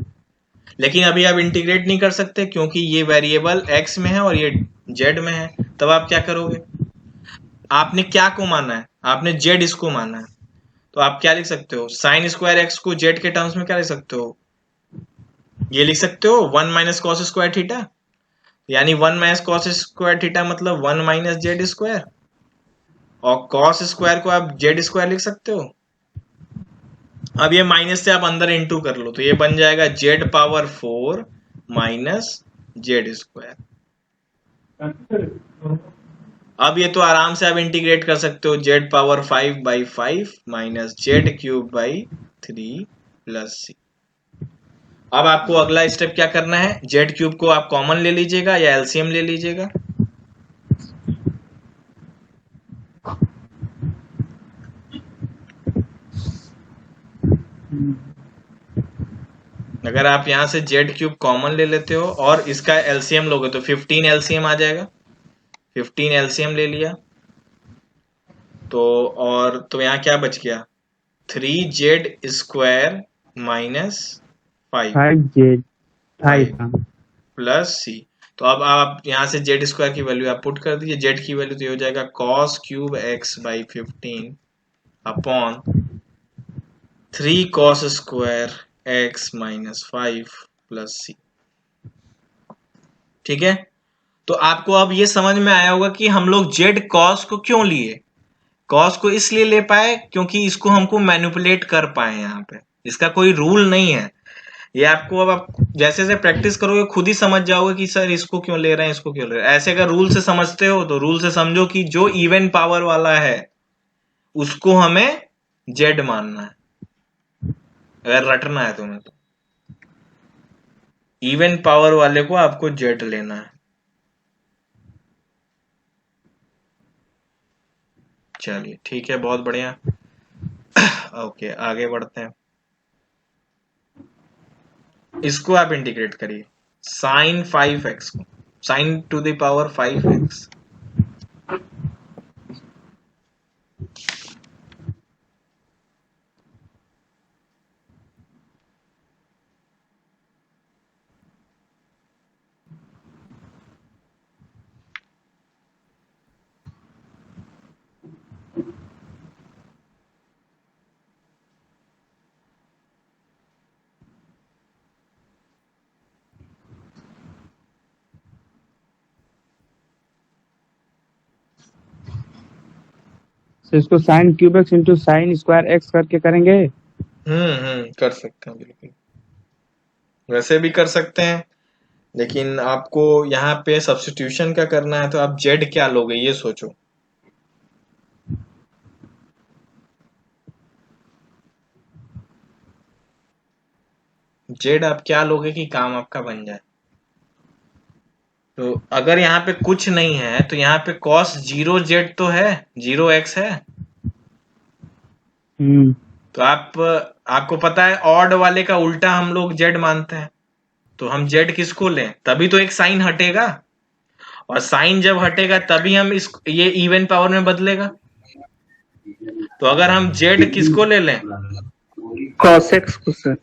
S1: लेकिन अभी आप इंटीग्रेट नहीं कर सकते क्योंकि ये वेरिएबल x में है और ये z में है। तब आप क्या करोगे, आपने क्या को माना है, आपने z इसको माना है। तो आप क्या लिख सकते हो, sin स्क्वायर x को z के टर्म्स में क्या लिख सकते हो, ये लिख सकते हो 1 माइनस कॉस स्क्वायर थीटा, यानी 1 माइनस कॉस स्क्वायर थीटा मतलब 1 माइनस जेड स्क्वायर, और कॉस स्क्वायर को आप जेड स्क्वायर लिख सकते हो। अब ये माइनस से आप अंदर इनटू कर लो तो ये बन जाएगा Z power 4 minus Z square. अब ये तो आराम से आप इंटीग्रेट कर सकते हो, Z power 5/5 minus Z cube by 3 plus C. अब आपको अगला स्टेप क्या करना है, जेड क्यूब को आप कॉमन ले लीजिएगा या एलसीएम ले लीजिएगा। अगर आप यहां से जेड क्यूब कॉमन ले लेते हो और इसका एलसीएम लोगे तो 15 एलसीएम आ जाएगा। 15 एलसीएम ले लिया तो, और तो यहाँ क्या बच गया, 3z square minus 5z plus सी। तो अब आप यहाँ से जेड स्क्वायर की वैल्यू आप पुट कर दीजिए, जेड की वैल्यू तो ये हो जाएगा cos cube x by 15 upon 3 cos square x minus 5 plus C, ठीक है। तो आपको अब ये समझ में आया होगा कि हम लोग जेड cos को क्यों लिए। cos को इसलिए ले पाए क्योंकि इसको हमको मैनिपुलेट कर पाए, यहाँ पे इसका कोई रूल नहीं है। ये आपको अब आप जैसे जैसे प्रैक्टिस करोगे खुद ही समझ जाओगे कि सर इसको क्यों ले रहे हैं, इसको क्यों ले रहे हैं। ऐसे अगर रूल से समझते हो तो रूल से समझो कि जो इवन पावर वाला है उसको हमें जेड मानना है, अगर रटना है तुम्हें तो इवन पावर वाले को आपको जेड लेना है। चलिए ठीक है, बहुत बढ़िया। ओके आगे बढ़ते हैं, इसको आप इंटीग्रेट करिए sin 5x को, sin to the power 5x
S2: तो इसको sign cube x into sine square x करके करेंगे।
S1: कर सकते हैं बिल्कुल, वैसे भी कर सकते हैं, लेकिन आपको यहाँ पे सब्स्टिट्यूशन क्या करना है, तो आप जेड क्या लोगे ये सोचो। जेड आप क्या लोगे कि काम आपका बन जाए। तो अगर यहाँ पे कुछ नहीं है तो यहाँ पे कॉस 0 जेड तो है, 0 एक्स है। तो आपको पता है ऑड वाले का उल्टा हम लोग जेड मानते हैं, तो हम जेड किसको लें, तभी तो एक साइन हटेगा, और साइन जब हटेगा तभी हम ये इवन पावर में बदलेगा। तो अगर हम जेड किसको ले लें,
S4: cos x को सर।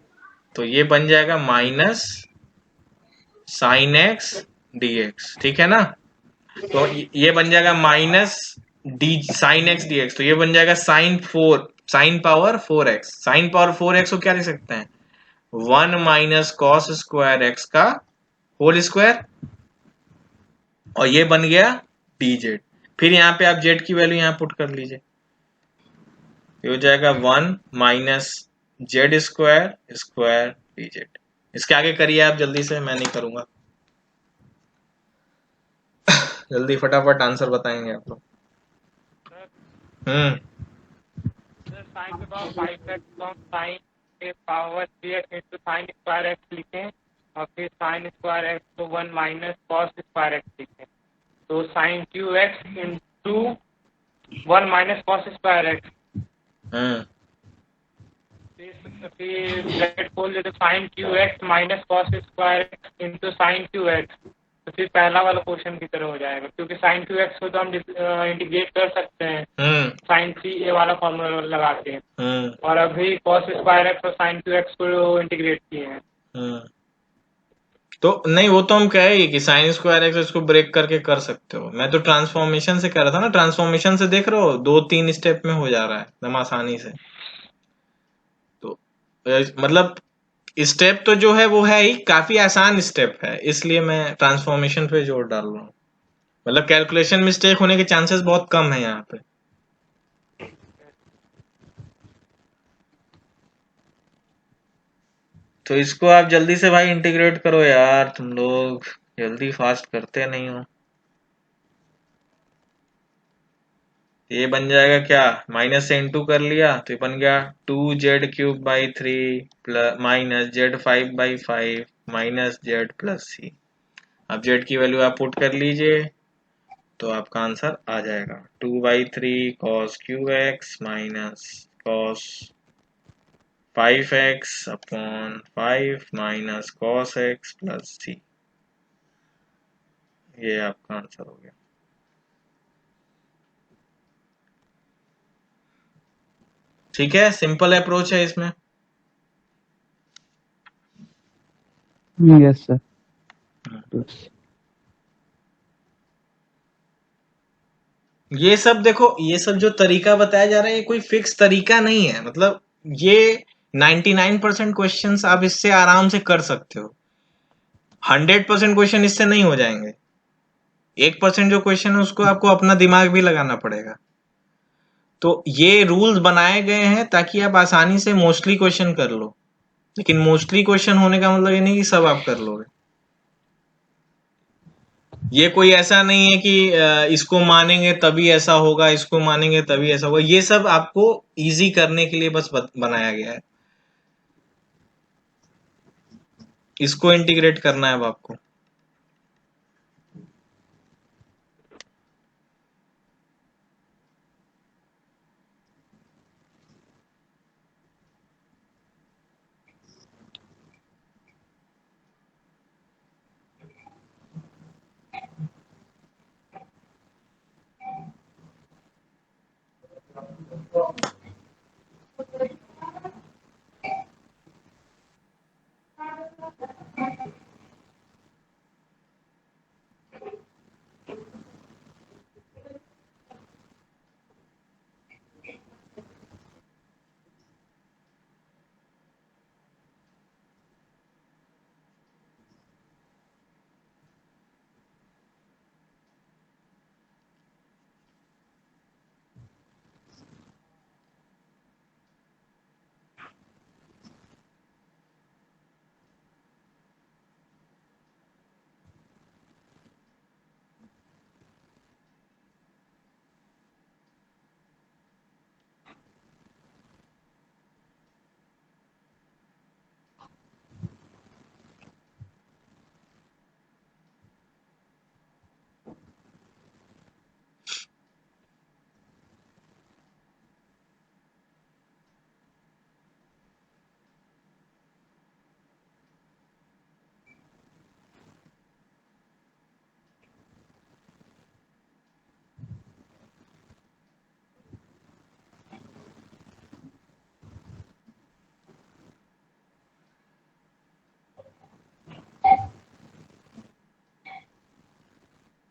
S1: तो ये बन जाएगा minus sine x d x, ठीक है ना। तो ये बन जाएगा minus D sine x d x, तो ये बन जाएगा sine power 4x। Sine power 4x को क्या लिख सकते हैं, 1 माइनस कॉस स्क्वायर एक्स का होल स्क्वायर, और ये बन गया डी जेड। फिर यहाँ पे आप जेड की वैल्यू यहाँ पुट कर लीजिए, ये हो जाएगा 1 minus Z square square D Z. इसके आगे करिए आप जल्दी से, मैं नहीं करूंगा। जल्दी फटाफट आंसर बताएंगे आप लोग।
S3: साइन के पावर 5x तो साइन के power 3x into sine square x लिखें, और फिर साइन स्क्वायर एक्स को 1 माइनस कॉस स्क्वायर एक्स लिखें। तो sine cube x into 1 minus cos square x, फिर ब्रैकेट खोल दे तो sine cube x minus cos square x into sine cube x, तो फिर पहला वाला क्वेश्चन की तरह हो जाएगा, क्योंकि साइन क्यू एक्स को तो हम इंटीग्रेट कर सकते हैं साइन सी ए वाला फॉर्मूला लगा के, और अभी कॉस स्क्वायर एक्स और साइन क्यू एक्स को इंटीग्रेट किए हैं।
S1: तो नहीं, वो तो हम कहे कि साइन स्क्वायर एक्स इसको ब्रेक करके कर सकते हो, मैं तो ट्रांसफॉर्मेशन से कह रहा था ना, ट्रांसफॉर्मेशन से देख रहे हो 2-3 स्टेप में हो जा रहा है एकदम आसानी से। तो मतलब स्टेप तो जो है वो है ही, काफी आसान स्टेप है, इसलिए मैं ट्रांसफॉर्मेशन पे जोर डाल रहा हूँ। मतलब कैलकुलेशन मिस्टेक होने के चांसेस बहुत कम है यहाँ पे। तो इसको आप जल्दी से भाई इंटीग्रेट करो यार, तुम लोग जल्दी फास्ट करते नहीं हो। ये बन जाएगा क्या, माइनस से इंटू कर लिया तो ये बन गया 2z³ / 3 plus minus z5/5 minus z plus c। अब z की वैल्यू आप पुट कर लीजिए तो आपका आंसर आ जाएगा 2/3 cos cube x minus cos 5x/5 minus cos x plus c। ये आपका आंसर हो गया। ठीक है, सिंपल अप्रोच है इसमें।
S2: Yes sir.
S1: ये सब देखो, ये सब जो तरीका बताया जा रहा है ये कोई फिक्स तरीका नहीं है, मतलब ये 99% क्वेश्चंस आप इससे आराम से कर सकते हो, 100% क्वेश्चन इससे नहीं हो जाएंगे। 1% जो क्वेश्चन है उसको आपको अपना दिमाग भी लगाना पड़ेगा। तो ये रूल्स बनाए गए हैं ताकि आप आसानी से मोस्टली क्वेश्चन कर लो, लेकिन मोस्टली क्वेश्चन होने का मतलब ये नहीं कि सब आप कर लोगे। ये कोई ऐसा नहीं है कि इसको मानेंगे तभी ऐसा होगा, इसको मानेंगे तभी ऐसा होगा, ये सब आपको इजी करने के लिए बस बनाया गया है। इसको इंटीग्रेट करना है अब आपको।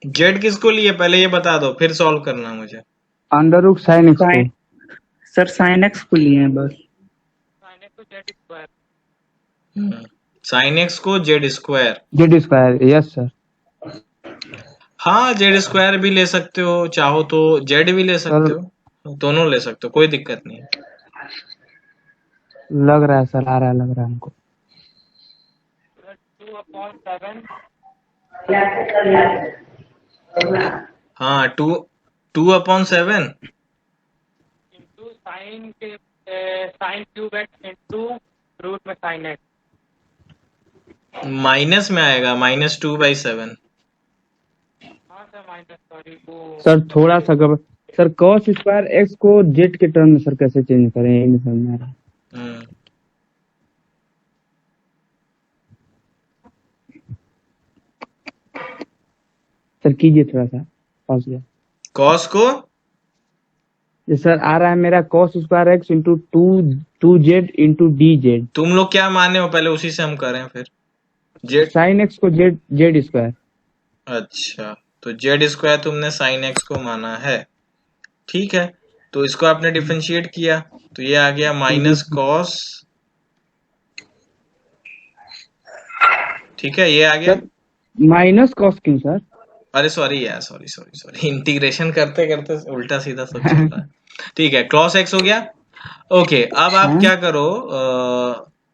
S1: जेड किसको लिए पहले ये बता दो, फिर सॉल्व करना मुझे।
S2: अंडर रूट साइन एक्स को।
S4: साइन सर साइन एक्स को लिए हैं बस।
S3: साइन एक्स को जेड स्क्वायर।
S1: साइन एक्स को Z square.
S2: Z square, yes sir.
S1: हाँ जेड स्क्वायर भी ले सकते हो, चाहो तो जेड भी ले सकते
S2: सर
S1: हो, दोनों ले सकते हो, कोई दिक्कत नहीं है।
S2: लग रहा है सर, आ रहा है, लग रहा है हमको।
S3: 2/7
S1: हाँ 2/7
S3: इंटू साइन के sine cube x into root में साइन एक्स।
S1: माइनस में आएगा, -2/7।
S3: हाँ सर माइनस, सॉरी वो
S2: सर थोड़ा सा गड़बड़। सर कॉस स्क्वायर एक्स को जेड के टर्म में सर कैसे चेंज करें, ये नहीं समझ में आ रहा।
S1: हम्म,
S2: सर कीजिए थोड़ा सा, पहुंच गया।
S1: कॉस को
S2: ये सर आ रहा है मेरा cos square x into two Z into D Z.
S1: तुम लोग क्या माने हो पहले, उसी से हम करें फिर। जेड,
S2: साइन एक्स को जेड जेड स्क्वायर।
S1: अच्छा तो जेड स्क्वायर तुमने साइन एक्स को माना है, ठीक है। तो इसको आपने डिफरेंशिएट किया तो ये आ गया माइनस कॉस, ठीक है, ये आ गया।
S2: सर माइनस कॉस क्यों सर?
S1: अरे सॉरी यार, सॉरी सॉरी सॉरी, इंटीग्रेशन करते करते उल्टा सीधा सब चल रहा है। ठीक है, cos x हो गया। ओके, अब आप
S2: हाँ?
S1: क्या करो,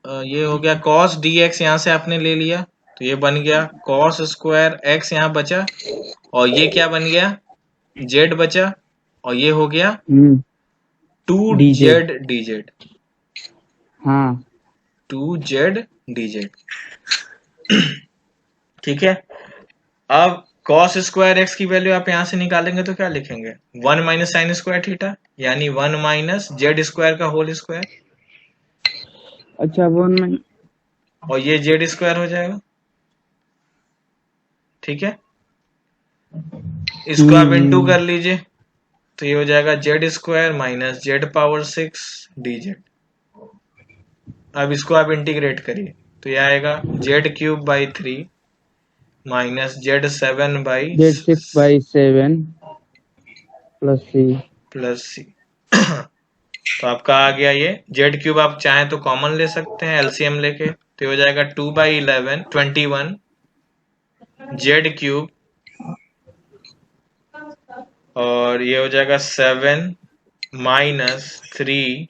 S1: ये हो गया cos dx, यहाँ से आपने ले लिया तो ये बन गया cos स्क्वायर x, यहाँ बचा, और ये क्या बन गया, z बचा, और ये हो गया
S2: डी जेड।
S1: 2z dz,
S2: हाँ
S1: 2z dz। ठीक है, अब cos स्क्वायर एक्स की वैल्यू आप यहां से निकालेंगे तो क्या लिखेंगे, 1 माइनस साइन स्क्वायर थीटा, यानी 1 माइनस जेड स्क्वायर का होल स्क्वायर,
S2: अच्छा, वो मैं।
S1: और ये जेड स्क्वायर हो जाएगा। ठीक है, इसको आप इंटू कर लीजिए तो ये हो जाएगा Z square minus Z power 6 D Z. अब इसको आप इंटीग्रेट करिए तो ये आएगा z³/3 minus z7/6
S2: Z 6/7
S1: plus सी। तो आपका आ गया ये z³ आप चाहें तो कॉमन ले सकते हैं एलसीएम लेके, तो ये हो जाएगा 2/11 21 z³, और ये हो जाएगा 7 माइनस 3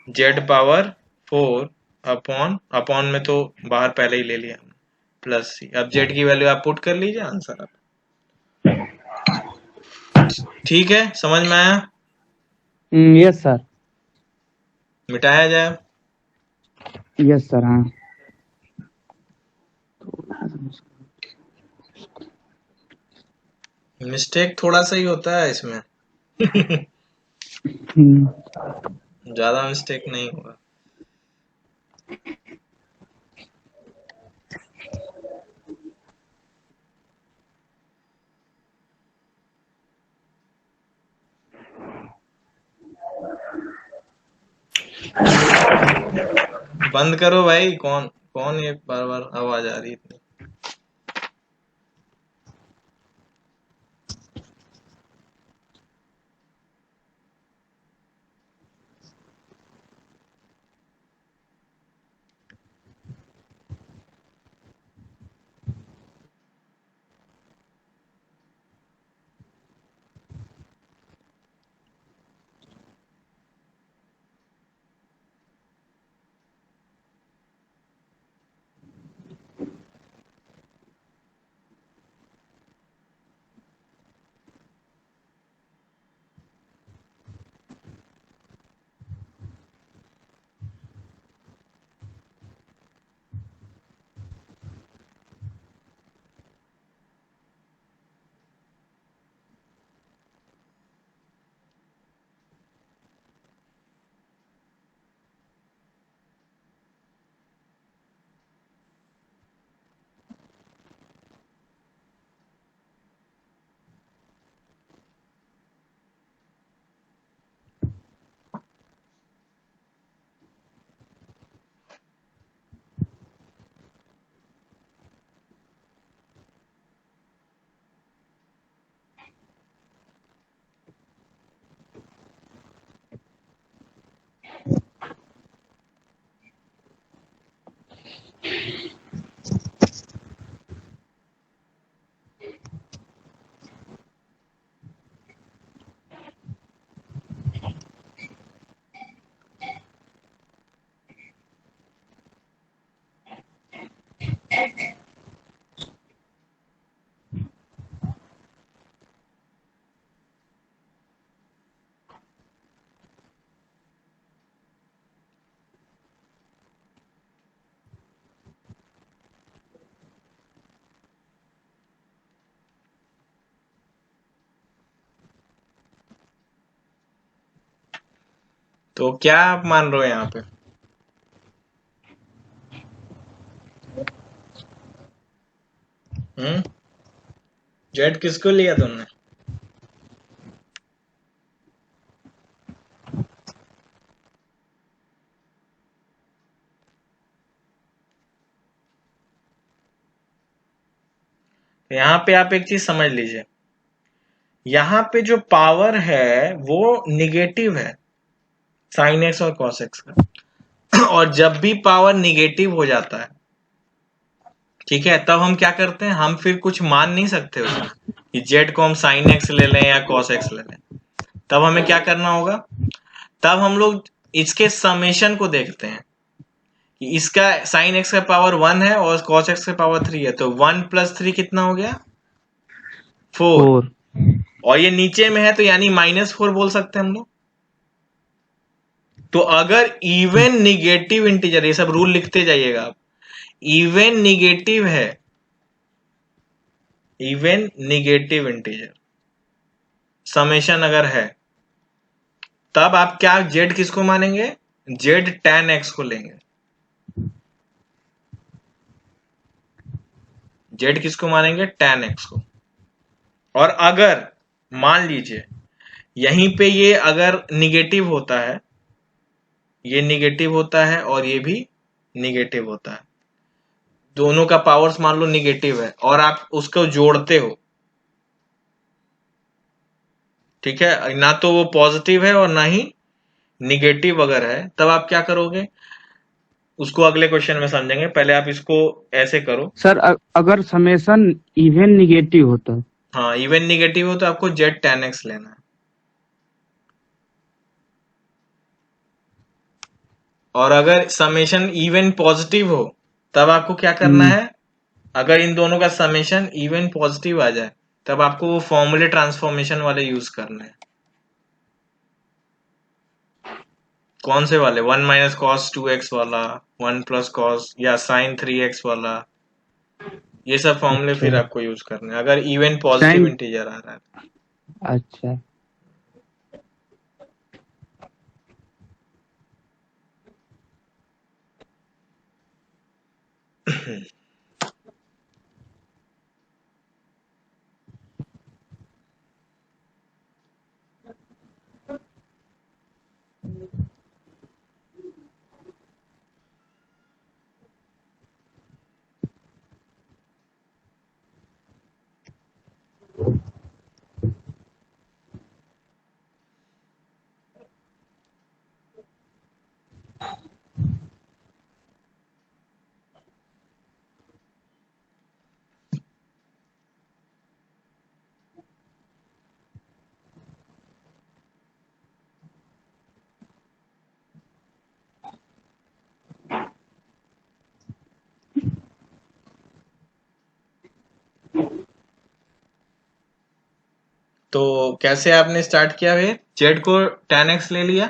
S1: z⁴ अपॉन अपॉन में तो बाहर पहले ही ले लिया हमने, प्लस सी। अब z की वैल्यू आप पुट कर सी, आंसर आप। ठीक है, समझ में आया?
S2: Yes sir.
S1: मिटाया जाए।
S2: Yes sir. हाँ
S1: मिस्टेक थोड़ा सा ही होता है इसमें। ज्यादा मिस्टेक नहीं होगा। बंद करो भाई, कौन कौन ये बार बार आवाज आ रही है। तो क्या आप मान रहे हो यहाँ पे? जेड किसको लिया तुमने? यहाँ पे आप एक चीज समझ लीजिए, यहाँ पे जो पावर है वो निगेटिव है साइन एक्स और कॉस एक्स का। और जब भी पावर निगेटिव हो जाता है, ठीक है, तब हम क्या करते हैं, हम फिर कुछ मान नहीं सकते उसमें कि जेड को हम साइन एक्स ले लें या कॉस एक्स ले लें। तब हमें क्या करना होगा, तब हम लोग इसके समेशन को देखते हैं कि इसका साइन एक्स का पावर 1 है और कॉस एक्स का पावर 3 है, तो 1 + 3 कितना हो गया? 4।
S2: 4।
S1: और ये नीचे में है तो यानी -4 बोल सकते हैं हम लोग। तो अगर इवन निगेटिव इंटीजर, ये सब रूल लिखते जाइएगा आप, इवन निगेटिव है, इवन निगेटिव इंटीजर समेशन अगर है, तब आप क्या जेड किसको मानेंगे? जेड tan x को लेंगे। जेड किसको मानेंगे? tan x को। और अगर मान लीजिए यहीं पे ये अगर निगेटिव होता है, ये निगेटिव होता है और ये भी निगेटिव होता है, दोनों का पावर्स मान लो निगेटिव है और आप उसको जोड़ते हो, ठीक है, ना तो वो पॉजिटिव है और ना ही निगेटिव अगर है, तब आप क्या करोगे उसको अगले क्वेश्चन में समझेंगे, पहले आप इसको ऐसे करो।
S2: सर अगर समेशन इवन निगेटिव होता है?
S1: हाँ, इवन निगेटिव हो तो आपको जेड tan x लेना है। और अगर समेशन इवन पॉजिटिव हो तब आपको क्या करना है, अगर इन दोनों का समेशन इवन पॉजिटिव आ जाए तब आपको वो फॉर्मूले ट्रांसफॉर्मेशन वाले यूज करने हैं। कौन से वाले? 1 - cos 2x वाला, 1 + cos या sin 3x वाला, ये सब फॉर्मूले फिर आपको यूज करने हैं अगर इवन पॉजिटिव इंटीजर आ रहा है।
S2: अच्छा।
S1: तो कैसे आपने स्टार्ट किया फिर? जेड को tan x ले लिया,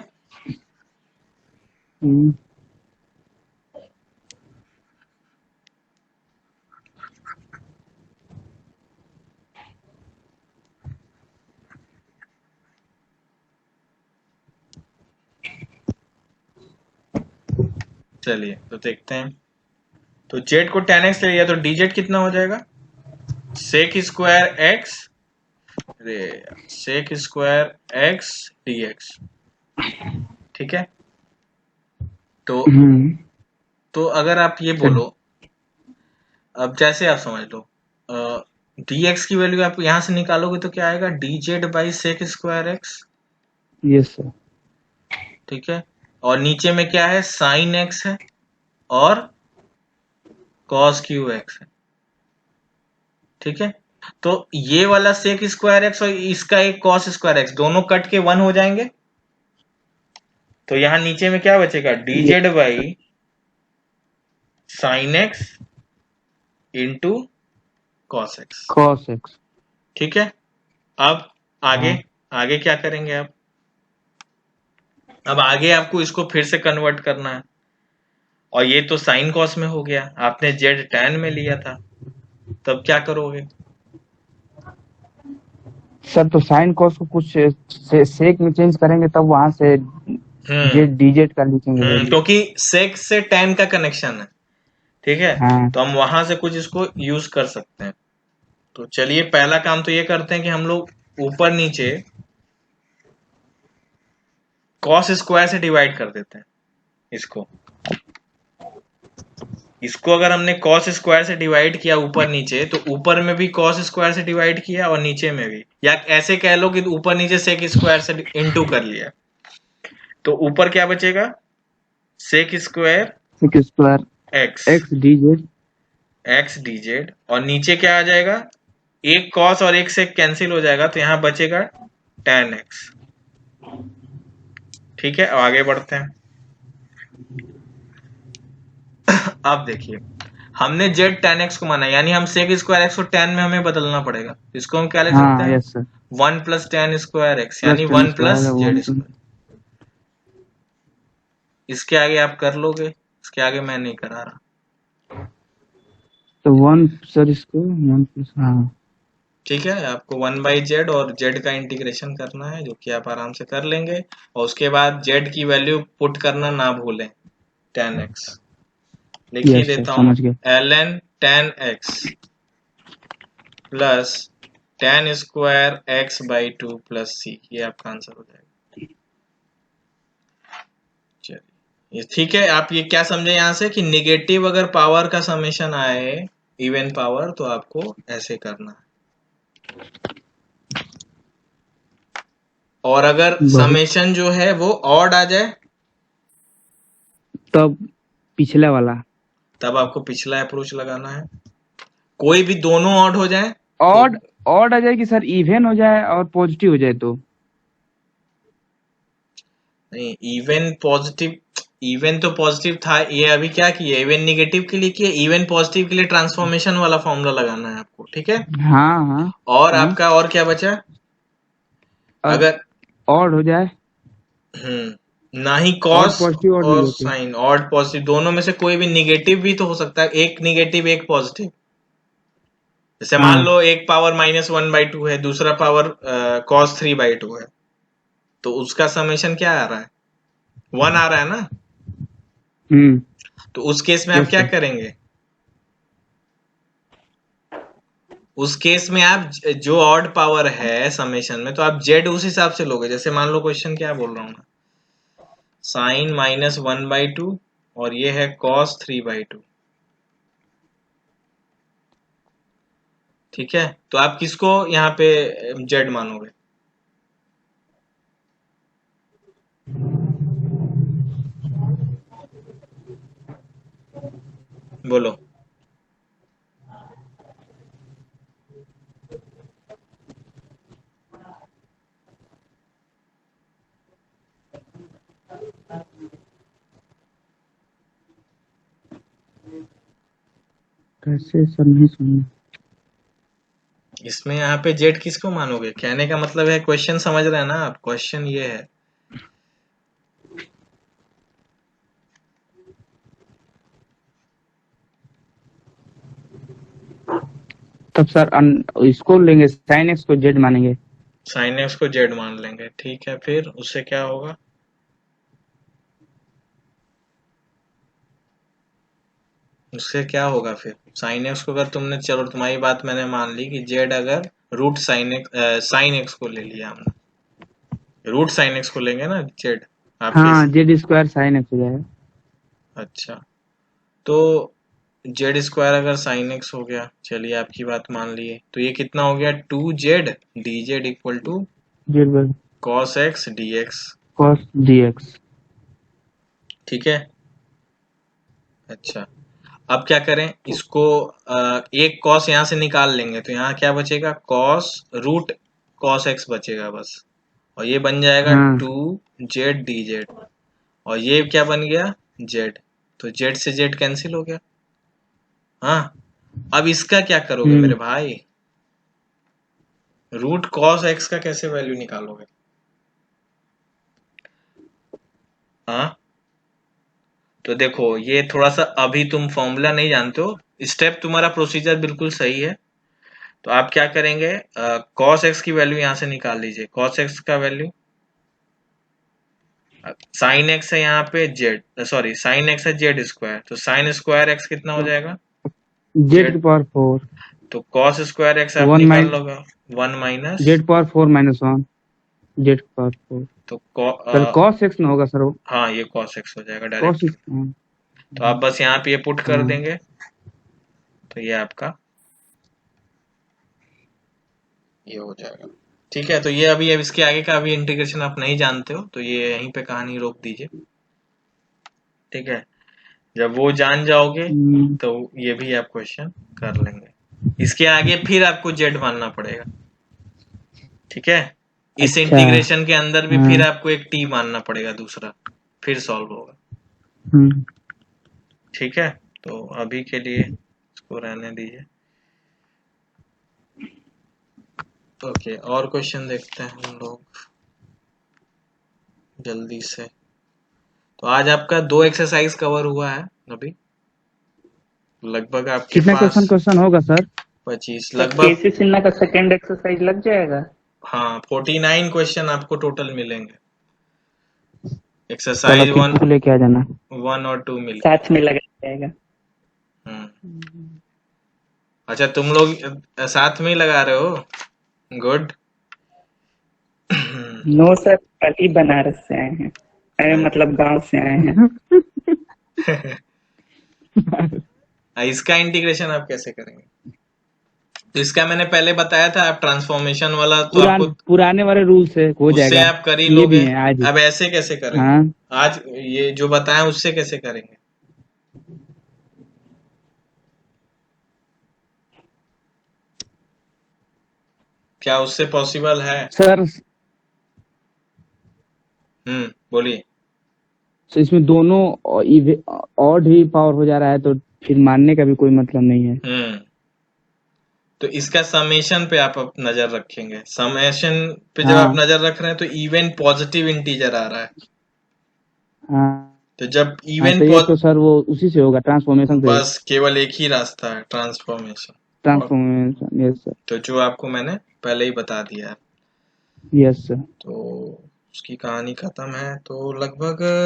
S1: चलिए तो देखते हैं। तो जेड को tan x ले लिया तो dz कितना हो जाएगा? sec² x, sec² x dx, ठीक है। तो अगर आप ये बोलो, अब जैसे आप समझ लो, dx की वैल्यू आप यहां से निकालोगे तो क्या आएगा? dz/sec² x,
S2: yes sir.
S1: ठीक है। और नीचे में क्या है? sin x है और cos क्यू एक्स है, ठीक है। तो ये वाला sec स्क्वायर एक्स और इसका एक cos स्क्वायर एक्स दोनों कट के 1 हो जाएंगे। तो यहां नीचे में क्या बचेगा, dz by sine x into cos x,
S2: cos x।
S1: ठीक है। अब आगे,
S2: हाँ
S1: आगे क्या करेंगे आप, अब आगे आपको इसको फिर से कन्वर्ट करना है, और ये तो साइन कॉस में हो गया, आपने जेड टैन में लिया था, तब क्या करोगे।
S2: सर, तो साइन cos को कुछ सेक में चेंज करेंगे तब वहां से जेड डीजेड का लिखेंगे वैल्यू।
S1: क्योंकि सेक से टैन का कनेक्शन है, ठीक है।
S2: हाँ
S1: तो हम वहां से कुछ इसको यूज कर सकते हैं। तो चलिए पहला काम तो ये करते हैं कि हम लोग ऊपर नीचे कॉस स्क्वायर से डिवाइड कर देते हैं इसको। इसको अगर हमने कॉस स्क्वायर से डिवाइड किया ऊपर नीचे, तो ऊपर में भी कॉस स्क्वायर से डिवाइड किया और नीचे में भी, या ऐसे कह लो कि ऊपर नीचे सेक स्क्वायर से इनटू कर लिया। तो ऊपर क्या बचेगा, sec square
S2: sec square
S1: x
S2: x d z.
S1: X d z, और नीचे क्या आ जाएगा, एक कॉस और एक सेक कैंसिल हो जाएगा, तो यहां बचेगा tan एक्स, ठीक है। अब आगे बढ़ते हैं। अब देखिए, हमने जेड tan एक्स को माना, यानी हम सेक स्क्वायर एक्स को tan में हमें बदलना पड़ेगा। इसको हम क्या लिख सकते
S2: हाँ
S1: हैं,
S2: yes sir.
S1: 1 plus tan square X,
S2: plus
S1: यानी
S2: tan
S1: 1 plus
S2: square
S1: Z
S2: 1
S1: square. इसके आगे आप कर लोगे, इसके आगे मैं नहीं करा रहा,
S2: तो 1 सर, इसको 1 प्लस, हाँ
S1: ठीक है। आपको 1/z और z का इंटीग्रेशन करना है, जो कि आप आराम से कर लेंगे, और उसके बाद z की वैल्यू पुट करना ना भूलें, tan x लिख ही
S2: यस सर,
S1: देता हूं,
S2: समझ गए।
S1: ln tan x plus tan square x by 2 plus c, ये आपका आंसर हो जाएगा। चलिए ये ठीक है। आप ये क्या समझे यहां से कि निगेटिव अगर पावर का समेशन आए इवन पावर, तो आपको ऐसे करना है, और अगर
S2: बहुत।
S1: समेशन जो है वो ऑड आ जाए,
S2: तब पिछला वाला
S1: तब आपको पिछला अप्रोच लगाना है। कोई भी दोनों ऑड हो जाए तो
S2: ऑड ऑड आ जाए कि सर इवन हो जाए और पॉजिटिव हो जाए तो।
S1: नहीं, इवन पॉजिटिव, इवन तो पॉजिटिव था, ये अभी क्या किया, इवन निगेटिव के लिए किया, इवन पॉजिटिव के लिए ट्रांसफॉर्मेशन वाला फॉर्मूला लगाना है आपको, ठीक है।
S2: हाँ हाँ
S1: और
S2: हाँ।
S1: आपका और क्या बचा,
S2: और
S1: अगर
S2: ऑड हो जाए,
S1: ना ही
S2: ऑड
S1: कॉस
S2: पॉजिटिव और
S1: और
S2: निगेटिव।
S1: साइन, ऑड पॉजिटिव दोनों में से कोई भी निगेटिव भी तो हो सकता है, एक निगेटिव एक पॉजिटिव। जैसे मान
S2: हाँ।
S1: लो एक पावर -1/2 है, दूसरा पावर cos 3/2 है, तो उसका समेशन क्या आ रहा है, 1 आ रहा है ना।
S2: हम्म।
S1: तो उस केस में आप
S2: यस
S1: क्या
S2: सर।
S1: करेंगे, उस केस में आप जो ऑड पावर है समेशन में, तो आप जेड उस हिसाब से लोगे। जैसे मान लो क्वेश्चन क्या बोल रहा हूं मैं, साइन -1/2 और ये है cos 3/2, ठीक है। तो आप किसको यहाँ पे जेड मानोगे, बोलो।
S2: कैसे सर, नहीं सुना।
S1: इसमें यहाँ पे जेड किसको मानोगे, कहने का मतलब है, क्वेश्चन समझ रहे हैं ना आप, क्वेश्चन ये है,
S2: तब सर इसको लेंगे, साइन एक्स को जेड मानेंगे।
S1: साइन एक्स को जेड मान लेंगे, ठीक है। फिर उससे क्या होगा, उससे क्या होगा फिर, साइन एक्स को अगर तुमने, चलो तुम्हारी बात मैंने मान ली कि जेड अगर रूट साइन एक्स को ले लिया हमने, रूट साइन एक्स को लेंगे ना जेड आपके।
S2: हाँ, जेड स्क्वायर साइन एक्स हो जाएगा।
S1: अच्छा, तो जेड स्क्वायर अगर साइन एक्स हो गया, चलिए आपकी बात मान लिए, तो ये कितना हो गया, 2z dz equal to
S2: z by
S1: cos x d x,
S2: cos d x.
S1: ठीक है। अच्छा, अब क्या करें, इसको एक कॉस यहाँ से निकाल लेंगे तो यहाँ क्या बचेगा, कॉस रूट कॉस एक्स बचेगा बस, और ये बन जाएगा
S2: हाँ
S1: 2z dz, और ये क्या बन गया, z, तो z से z कैंसिल हो गया। हाँ, अब इसका क्या करोगे मेरे भाई, रूट कॉस एक्स का कैसे वैल्यू निकालोगे। हाँ, तो देखो ये थोड़ा सा अभी तुम फॉर्मूला नहीं जानते हो, स्टेप तुम्हारा प्रोसीजर बिल्कुल सही है। तो आप क्या करेंगे, कॉस एक्स की वैल्यू यहां से निकाल लीजिए, कॉस एक्स का वैल्यू, साइन एक्स है यहाँ पे जेड, सॉरी साइन एक्स है जेड स्क्वायर, तो साइन स्क्वायर एक्स कितना हो जाएगा,
S2: जेड की पावर 4,
S1: तो कॉस स्क्वायर एक्स आप
S2: 1
S1: निकाल
S2: माइनस
S1: लोगे 1 minus
S2: Z power 4 minus 1, Z power 4,
S1: तो
S2: सर cos x ना होगा सर वो,
S1: हाँ ये कॉस एक्स हो जाएगा
S2: cos
S1: डायरेक्ट।
S2: x,
S1: तो आप बस यहाँ पे ये पुट कर
S2: हाँ
S1: देंगे, तो ये आपका ये हो जाएगा। ठीक है, तो ये अभी अब इसके आगे का अभी इंटीग्रेशन आप नहीं जानते हो, तो ये यहीं पे कहानी रोक दीजिए। ठीक है, जब वो जान जाओगे तो ये भी आप क्वेश्चन कर लेंगे। इसके आगे फिर आपको जेड मानना पड़ेगा। ठीक है, इस
S2: अच्छा
S1: इंटीग्रेशन के अंदर भी फिर
S2: हाँ
S1: आपको एक टी मानना पड़ेगा दूसरा, फिर सॉल्व होगा। ठीक है, तो अभी के लिए इसको रहने दीजिए। ओके, और क्वेश्चन देखते हैं हम लोग जल्दी से। तो आज आपका 2 एक्सरसाइज कवर हुआ है अभी, लगभग आपके
S2: कितना
S1: पास
S2: क्वेश्चन होगा सर?
S1: 25
S4: सर
S1: लगभग।
S4: केसी सिन्हा का सेकंड एक्सरसाइज लग जाएगा?
S1: हाँ 49 क्वेश्चन आपको टोटल मिलेंगे,
S2: चलो
S1: एक्सरसाइज
S2: फिर बुक लेके आ जाना,
S1: 1 और 2 मिल।
S4: साथ में लगा जाएगा।
S1: अच्छा तुम लोग साथ में ही लगा रहे हो, गुड।
S4: नो सर, कल ही बनारस से आए हैं, अरे मतलब गांव से आए हैं।
S1: इसका इंटीग्रेशन आप कैसे करेंगे, तो इसका मैंने पहले बताया था, आप ट्रांसफॉर्मेशन वाला तो आपको
S2: पुराने वाले रूल से हो
S1: उससे
S2: जाएगा,
S1: आप कर ही
S2: ये
S1: लोगे।
S2: भी है आज ही।
S1: अब ऐसे कैसे करेंगे,
S2: हाँ
S1: आज ये जो बताया उससे कैसे करेंगे, क्या उससे पॉसिबल है।
S2: सर,
S1: बोलिए।
S2: तो इसमें दोनों ऑड ही पावर हो जा रहा है, तो फिर मानने का भी कोई मतलब नहीं है।
S1: तो इसका समेशन पे आप नजर रखेंगे, समेशन पे जब
S2: हाँ
S1: आप नजर रख रहे हैं तो इवन पॉजिटिव इंटीजर आ रहा है,
S2: हाँ
S1: तो जब
S2: हाँ,
S1: इवन
S2: तो ये तो सर वो उसी से होगा, ट्रांसफॉर्मेशन से,
S1: बस केवल एक ही रास्ता है, ट्रांसफॉर्मेशन।
S2: ट्रांसफॉर्मेशन, यस सर,
S1: तो जो आपको मैंने पहले ही बता दिया है,
S2: यस सर।
S1: तो उसकी कहानी खत्म है। तो लगभग